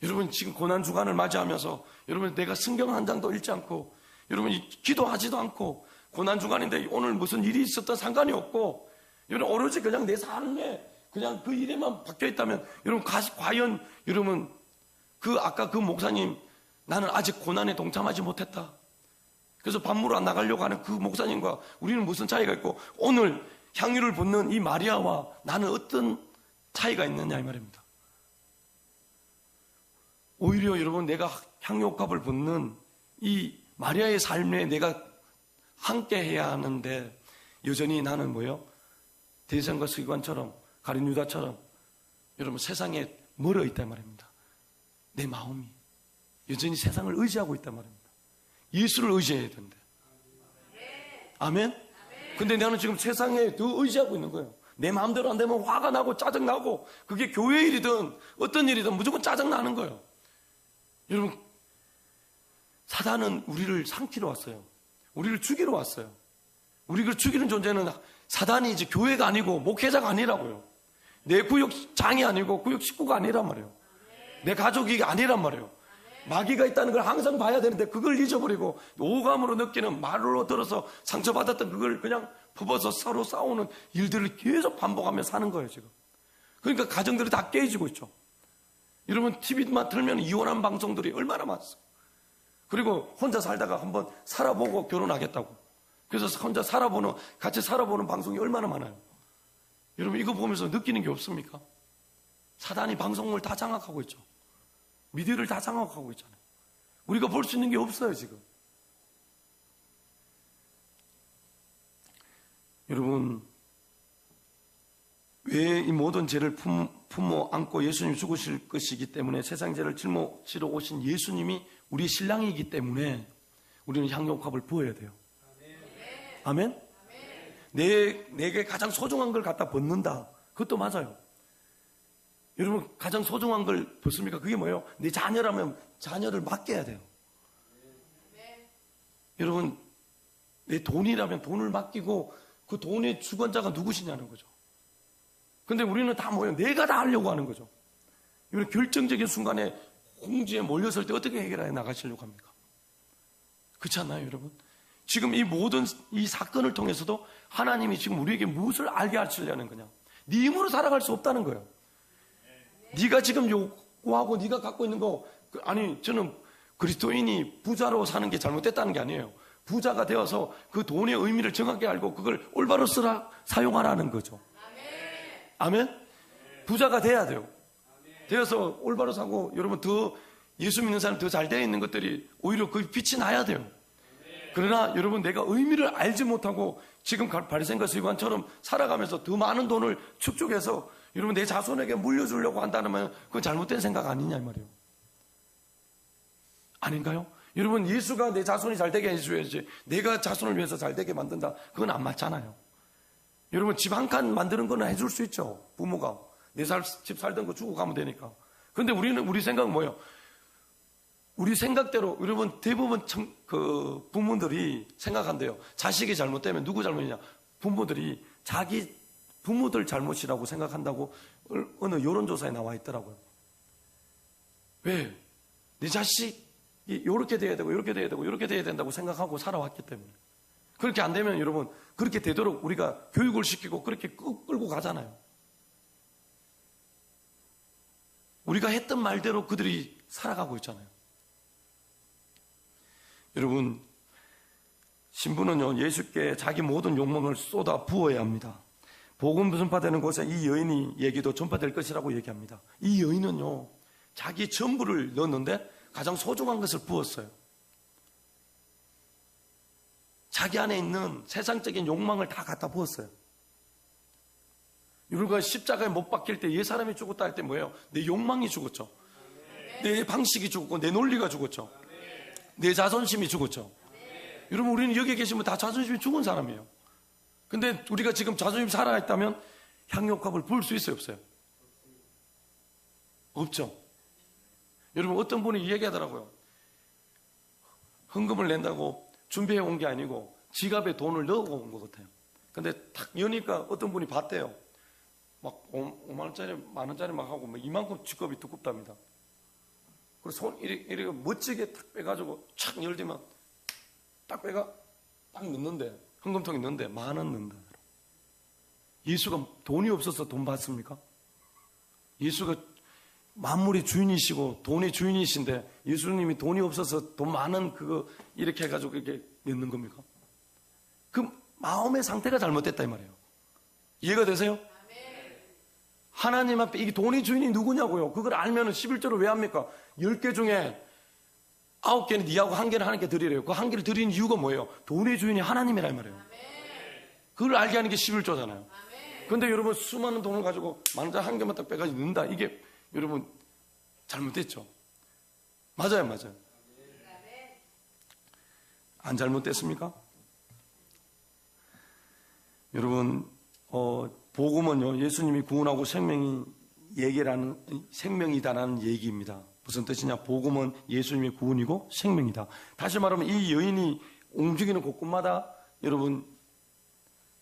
여러분 지금 고난주간을 맞이하면서 여러분 내가 성경 한 장도 읽지 않고, 여러분 기도하지도 않고, 고난주간인데 오늘 무슨 일이 있었던 상관이 없고, 여러분 오로지 그냥 내 삶에 그냥 그 일에만 박혀있다면, 여러분 과연 여러분 아까 그 목사님, 나는 아직 고난에 동참하지 못했다, 그래서 밥 먹으러 나가려고 하는 그 목사님과 우리는 무슨 차이가 있고, 오늘 향유를 붓는 이 마리아와 나는 어떤 차이가 있느냐 이 말입니다. 오히려 여러분 내가 향유옥합을 붓는 이 마리아의 삶에 내가 함께 해야 하는데, 여전히 나는 뭐요? 대선과 서기관처럼, 가룟 유다처럼 여러분 세상에 멀어 있단 말입니다. 내 마음이 여전히 세상을 의지하고 있단 말입니다. 예수를 의지해야 된대. 아멘? 근데 나는 지금 세상에 더 의지하고 있는 거예요. 내 마음대로 안 되면 화가 나고 짜증나고, 그게 교회 일이든 어떤 일이든 무조건 짜증나는 거예요. 여러분, 사단은 우리를 삼키러 왔어요. 우리를 죽이러 왔어요. 우리를 죽이는 존재는 사단이 이제 교회가 아니고 목회자가 아니라고요. 내 구역장이 아니고 구역 식구가 아니란 말이에요. 내 가족이 아니란 말이에요. 마귀가 있다는 걸 항상 봐야 되는데 그걸 잊어버리고 오감으로 느끼는, 말로 들어서 상처받았던 그걸 그냥 퍼버서 서로 싸우는 일들을 계속 반복하며 사는 거예요 지금. 그러니까 가정들이 다 깨지고 있죠. 여러분 TV만 틀면 이혼한 방송들이 얼마나 많았어요. 그리고 혼자 살다가 한번 살아보고 결혼하겠다고, 그래서 혼자 같이 살아보는 방송이 얼마나 많아요. 여러분 이거 보면서 느끼는 게 없습니까? 사단이 방송을 다 장악하고 있죠. 미디어를 다 장악하고 있잖아요. 우리가 볼 수 있는 게 없어요 지금. 여러분 왜 이 모든 죄를 품어 안고 예수님이 죽으실 것이기 때문에 세상 죄를 짊어지러 오신 예수님이 우리 신랑이기 때문에 우리는 향유옥합을 부어야 돼요. 아멘? 내게 가장 소중한 걸 갖다 벗는다. 그것도 맞아요. 여러분 가장 소중한 걸 벗습니까? 그게 뭐예요? 내 자녀라면 자녀를 맡겨야 돼요. 여러분 내 돈이라면 돈을 맡기고 그 돈의 주관자가 누구시냐는 거죠. 근데 우리는 다 뭐예요? 내가 다 하려고 하는 거죠. 이런 결정적인 순간에 공지에 몰렸을 때 어떻게 해결해 나가시려고 합니까? 그렇지 않나요, 여러분? 지금 이 모든 이 사건을 통해서도 하나님이 지금 우리에게 무엇을 알게 하시려는 거냐? 네 힘으로 살아갈 수 없다는 거예요. 네가 지금 요구하고 네가 갖고 있는 거 아니 저는 그리스도인이 부자로 사는 게 잘못됐다는 게 아니에요. 부자가 되어서 그 돈의 의미를 정확히 알고 그걸 올바로 사용하라는 거죠. 아멘? 부자가 돼야 돼요. 되어서 올바로 사고 여러분 더 예수 믿는 사람 더 잘 되어 있는 것들이 오히려 그 빛이 나야 돼요. 그러나 여러분 내가 의미를 알지 못하고 지금 바리새인과 서기관처럼 살아가면서 더 많은 돈을 축적해서 여러분 내 자손에게 물려주려고 한다면 그건 잘못된 생각 아니냐 이 말이에요. 아닌가요? 여러분 예수가 내 자손이 잘 되게 해줘야지 내가 자손을 위해서 잘 되게 만든다. 그건 안 맞잖아요. 여러분 집 한 칸 만드는 거는 해줄 수 있죠. 부모가 내 집 살던 거 주고 가면 되니까. 그런데 우리 생각은 뭐예요? 우리 생각대로 여러분 대부분 그 부모들이 생각한대요. 자식이 잘못되면 누구 잘못이냐? 부모들이 자기 부모들 잘못이라고 생각한다고 어느 여론조사에 나와 있더라고요. 왜? 내 자식이 이렇게 돼야 되고 이렇게 돼야 되고 이렇게 돼야 된다고 생각하고 살아왔기 때문에. 그렇게 안 되면 여러분 그렇게 되도록 우리가 교육을 시키고 그렇게 끌고 가잖아요. 우리가 했던 말대로 그들이 살아가고 있잖아요. 여러분 신부는요 예수께 자기 모든 욕망을 쏟아 부어야 합니다. 복음 전파되는 곳에 이 여인이 얘기도 전파될 것이라고 얘기합니다. 이 여인은요 자기 전부를 넣었는데 가장 소중한 것을 부었어요. 자기 안에 있는 세상적인 욕망을 다 갖다 부었어요. 우리가 십자가에 못 박힐 때 옛사람이 죽었다 할 때 뭐예요? 내 욕망이 죽었죠. 내 방식이 죽었고 내 논리가 죽었죠. 내 자존심이 죽었죠. 여러분 우리는 여기 계시면 다 자존심이 죽은 사람이에요. 근데 우리가 지금 자존심 살아있다면 향유옥합을 부을 수 있어요 없어요? 없죠. 여러분 어떤 분이 얘기하더라고요. 헌금을 낸다고 준비해 온 게 아니고 지갑에 돈을 넣고 온 것 같아요. 근데 탁 여니까 어떤 분이 봤대요. 막 5만 원짜리, 만 원짜리 막 하고 막 이만큼 지갑이 두껍답니다. 그래서 손 이렇게 멋지게 탁 빼가지고 착 열대면 딱 빼가 딱 넣는데 헌금통에 넣는데 10,000원 넣는다. 예수가 돈이 없어서 돈 받습니까? 예수가 만물의 주인이시고 돈의 주인이신데 예수님이 돈이 없어서 돈 많은 그거 이렇게 해가지고 이렇게 넣는 겁니까? 그 마음의 상태가 잘못됐다 이 말이에요. 이해가 되세요? 하나님 앞에 이게 돈의 주인이 누구냐고요. 그걸 알면 11조를 왜 합니까? 10개 중에 9개는 니하고 1개는 하나님께 드리래요. 그 1개를 드리는 이유가 뭐예요? 돈의 주인이 하나님이라 이 말이에요. 그걸 알게 하는 게 11조잖아요. 그런데 여러분 수많은 돈을 가지고 만원짜리 1개만 딱 빼가지고 넣는다. 이게 여러분 잘못됐죠. 맞아요. 안 잘못됐습니까? 여러분 복음은요 예수님이 구원하고 생명이다라는 얘기입니다. 무슨 뜻이냐? 복음은 예수님의 구원이고 생명이다. 다시 말하면 이 여인이 움직이는 곳곳마다 여러분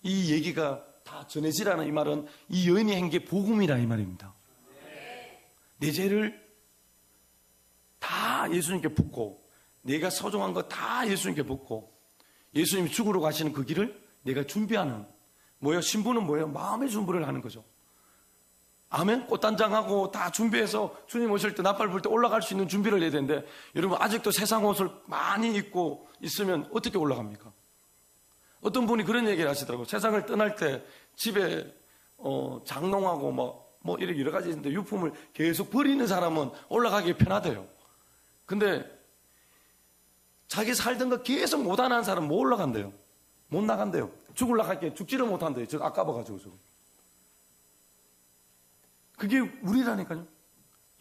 이 얘기가 다 전해지라는 이 말은 이 여인이 한 게 복음이라 이 말입니다. 내 죄를 다 예수님께 붓고 내가 소중한 거 다 예수님께 붓고 예수님이 죽으러 가시는 그 길을 내가 준비하는 뭐예요? 신부는 뭐예요? 마음의 준비를 하는 거죠. 아멘? 꽃단장하고 다 준비해서 주님 오실 때 나팔 불 때 올라갈 수 있는 준비를 해야 되는데 여러분 아직도 세상 옷을 많이 입고 있으면 어떻게 올라갑니까? 어떤 분이 그런 얘기를 하시더라고요. 세상을 떠날 때 집에 장롱하고 뭐 이렇게 여러 가지 있는데 유품을 계속 버리는 사람은 올라가기 편하대요. 근데 자기 살던 거 계속 못 하는 사람은 못 올라간대요. 못 나간대요. 죽으려고 할게 죽지를 못한대요. 저 아까워가지고 저거. 그게 우리라니까요.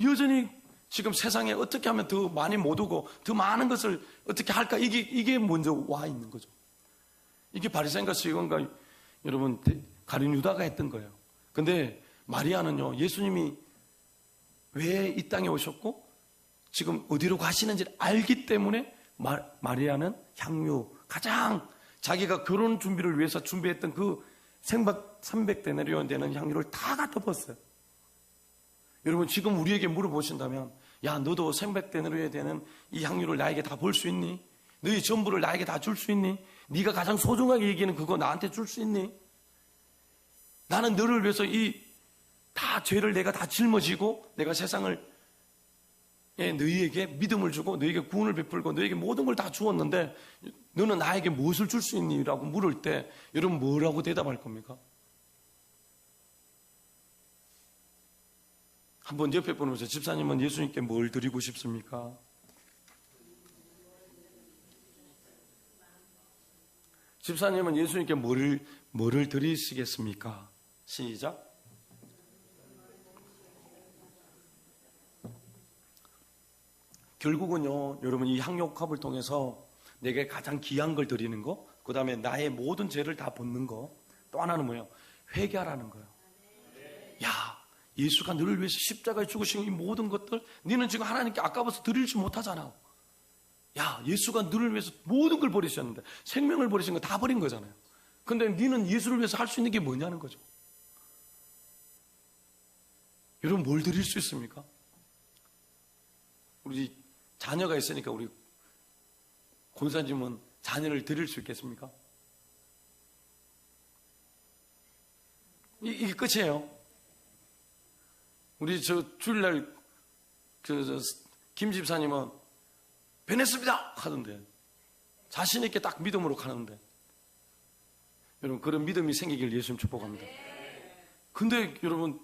여전히 지금 세상에 어떻게 하면 더 많이 못 오고 더 많은 것을 어떻게 할까 이게 먼저 와 있는 거죠. 이게 바리새인과 서기관과 여러분 가룟 유다가 했던 거예요. 근데 마리아는요, 예수님이 왜 이 땅에 오셨고 지금 어디로 가시는지 알기 때문에 마리아는 향유, 가장 자기가 결혼 준비를 위해서 준비했던 그 생박 300데나리온 되는 향유를 다 갖다 부었어요. 여러분 지금 우리에게 물어보신다면, 야 너도 300데나리온 되는 이 향유를 나에게 다 볼 수 있니? 너희 전부를 나에게 다 줄 수 있니? 네가 가장 소중하게 여기는 그거 나한테 줄 수 있니? 나는 너를 위해서 이 다 죄를 내가 다 짊어지고 내가 세상을 너희에게 믿음을 주고 너희에게 구원을 베풀고 너희에게 모든 걸 다 주었는데 너는 나에게 무엇을 줄 수 있니? 라고 물을 때 여러분 뭐라고 대답할 겁니까? 한번 옆에 보면서 집사님은 예수님께 뭘 드리고 싶습니까? 집사님은 예수님께 뭐를 드리시겠습니까? 시작. 결국은요, 여러분 이 향유옥합을 통해서 내게 가장 귀한 걸 드리는 거, 그 다음에 나의 모든 죄를 다 벗는 거, 또 하나는 뭐예요? 회개하라는 거예요. 야, 예수가 너를 위해서 십자가에 죽으신 이 모든 것들, 너는 지금 하나님께 아까워서 드리지 못하잖아. 야, 예수가 너를 위해서 모든 걸 버리셨는데, 생명을 버리신 거 다 버린 거잖아요. 근데 너는 예수를 위해서 할 수 있는 게 뭐냐는 거죠. 여러분 뭘 드릴 수 있습니까? 우리 자녀가 있으니까 우리 권사님은 자녀를 드릴 수 있겠습니까? 이게 끝이에요. 우리 주일날 김 집사님은 변했습니다 하던데, 자신 있게 딱 믿음으로 가는데, 여러분 그런 믿음이 생기길 예수님 축복합니다. 근데 여러분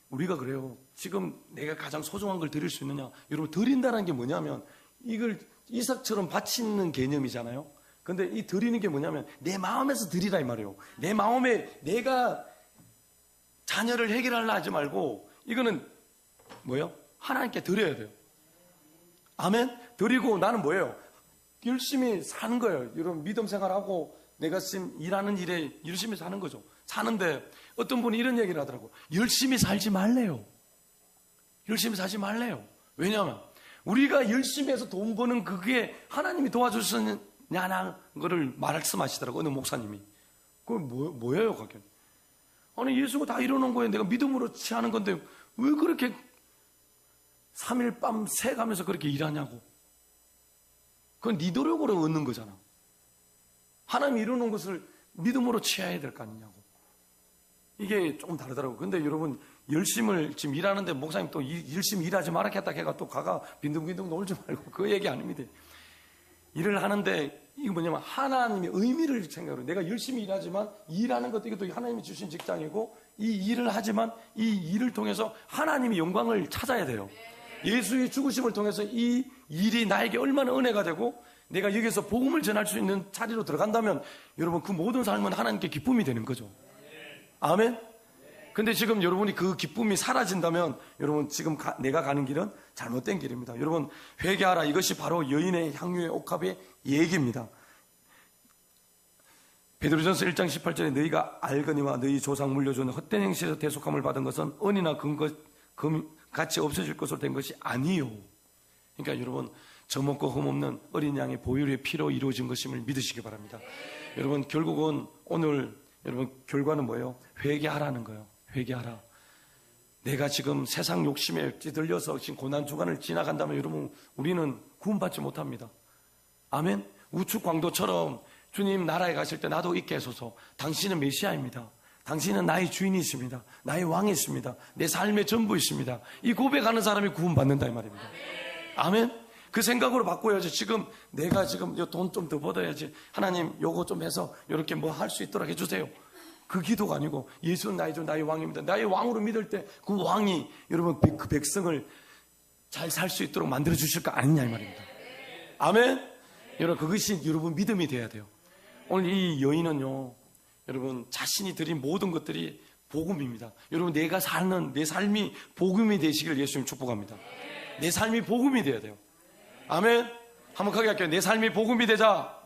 우리가 그래요. 지금 내가 가장 소중한 걸 드릴 수 있느냐? 여러분 드린다는 게 뭐냐면 이걸 이삭처럼 바치는 개념이잖아요. 근데 이 드리는 게 뭐냐면 내 마음에서 드리라 이 말이에요. 내 마음에 내가 자녀를 해결하려 하지 말고 이거는 뭐예요? 하나님께 드려야 돼요. 아멘? 드리고 나는 뭐예요? 열심히 사는 거예요. 여러분 믿음 생활하고 내가 지금 일하는 일에 열심히 사는 거죠. 사는데 어떤 분이 이런 얘기를 하더라고. 열심히 살지 말래요. 열심히 살지 말래요. 왜냐하면 우리가 열심히 해서 돈 버는 그게 하나님이 도와주셨냐는 거를 말씀하시더라고. 어느 목사님이. 그건 뭐예요 그게? 아니 예수가 다 이루는 거예요. 내가 믿음으로 취하는 건데 왜 그렇게 3일 밤 새가면서 그렇게 일하냐고. 그건 네 노력으로 얻는 거잖아. 하나님이 이루는 것을 믿음으로 취해야 될 거 아니냐고. 이게 조금 다르더라고요. 근데 여러분 열심을 지금 일하는데 목사님 또 열심히 일하지 말았겠다 해가 또 가가 빈둥빈둥 놀지 말고 그 얘기 아닙니다. 일을 하는데 이게 뭐냐면 하나님의 의미를 생각으로 내가 열심히 일하지만 일하는 것도 이것도 하나님이 주신 직장이고 이 일을 하지만 이 일을 통해서 하나님의 영광을 찾아야 돼요. 예수의 죽으심을 통해서 이 일이 나에게 얼마나 은혜가 되고 내가 여기서 복음을 전할 수 있는 자리로 들어간다면 여러분 그 모든 삶은 하나님께 기쁨이 되는 거죠. 아멘? 근데 지금 여러분이 그 기쁨이 사라진다면 여러분 지금 내가 가는 길은 잘못된 길입니다. 여러분 회개하라. 이것이 바로 여인의 향유의 옥합의 얘기입니다. 베드로전서 1장 18절에 너희가 알거니와 너희 조상 물려준 헛된 행실에서 대속함을 받은 것은 은이나 같이 없어질 것으로 된 것이 아니요. 그러니까 여러분 젖먹고 흠없는 어린 양의 보혈의 피로 이루어진 것임을 믿으시기 바랍니다. 여러분 결국은 오늘 여러분 결과는 뭐예요? 회개하라는 거예요. 회개하라. 내가 지금 세상 욕심에 찌들려서 지금 고난 주간을 지나간다면 여러분 우리는 구원받지 못합니다. 아멘. 우측 광도처럼 주님 나라에 가실 때 나도 있게 하소서. 당신은 메시아입니다. 당신은 나의 주인이십니다. 나의 왕이십니다. 내 삶의 전부이십니다. 이 고백하는 사람이 구원받는다 이 말입니다. 아멘. 그 생각으로 바꿔야지. 지금 내가 지금 돈 좀 더 벌어야지. 하나님 요거 좀 해서 이렇게 뭐 할 수 있도록 해주세요. 그 기도가 아니고 예수는 나의 주 나의 왕입니다. 나의 왕으로 믿을 때 그 왕이 여러분 그 백성을 잘 살 수 있도록 만들어 주실 거 아니냐 이 말입니다. 아멘. 여러분 그것이 여러분 믿음이 돼야 돼요. 오늘 이 여인은요, 여러분 자신이 드린 모든 것들이 복음입니다. 여러분 내가 사는 내 삶이 복음이 되시길 예수님 축복합니다. 내 삶이 복음이 돼야 돼요. 아멘. 한번 크게 할게요. 내 삶이 복음이 되자.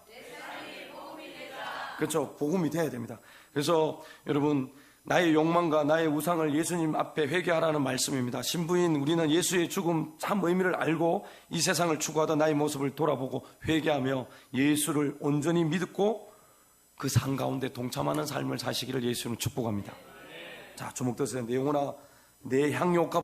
그렇죠. 복음이 돼야 됩니다. 그래서 여러분 나의 욕망과 나의 우상을 예수님 앞에 회개하라는 말씀입니다. 신부인 우리는 예수의 죽음 참 의미를 알고 이 세상을 추구하던 나의 모습을 돌아보고 회개하며 예수를 온전히 믿고 그 상 가운데 동참하는 삶을 사시기를 예수님 축복합니다. 자, 주목되세요. 내 영혼아 내 향유옥합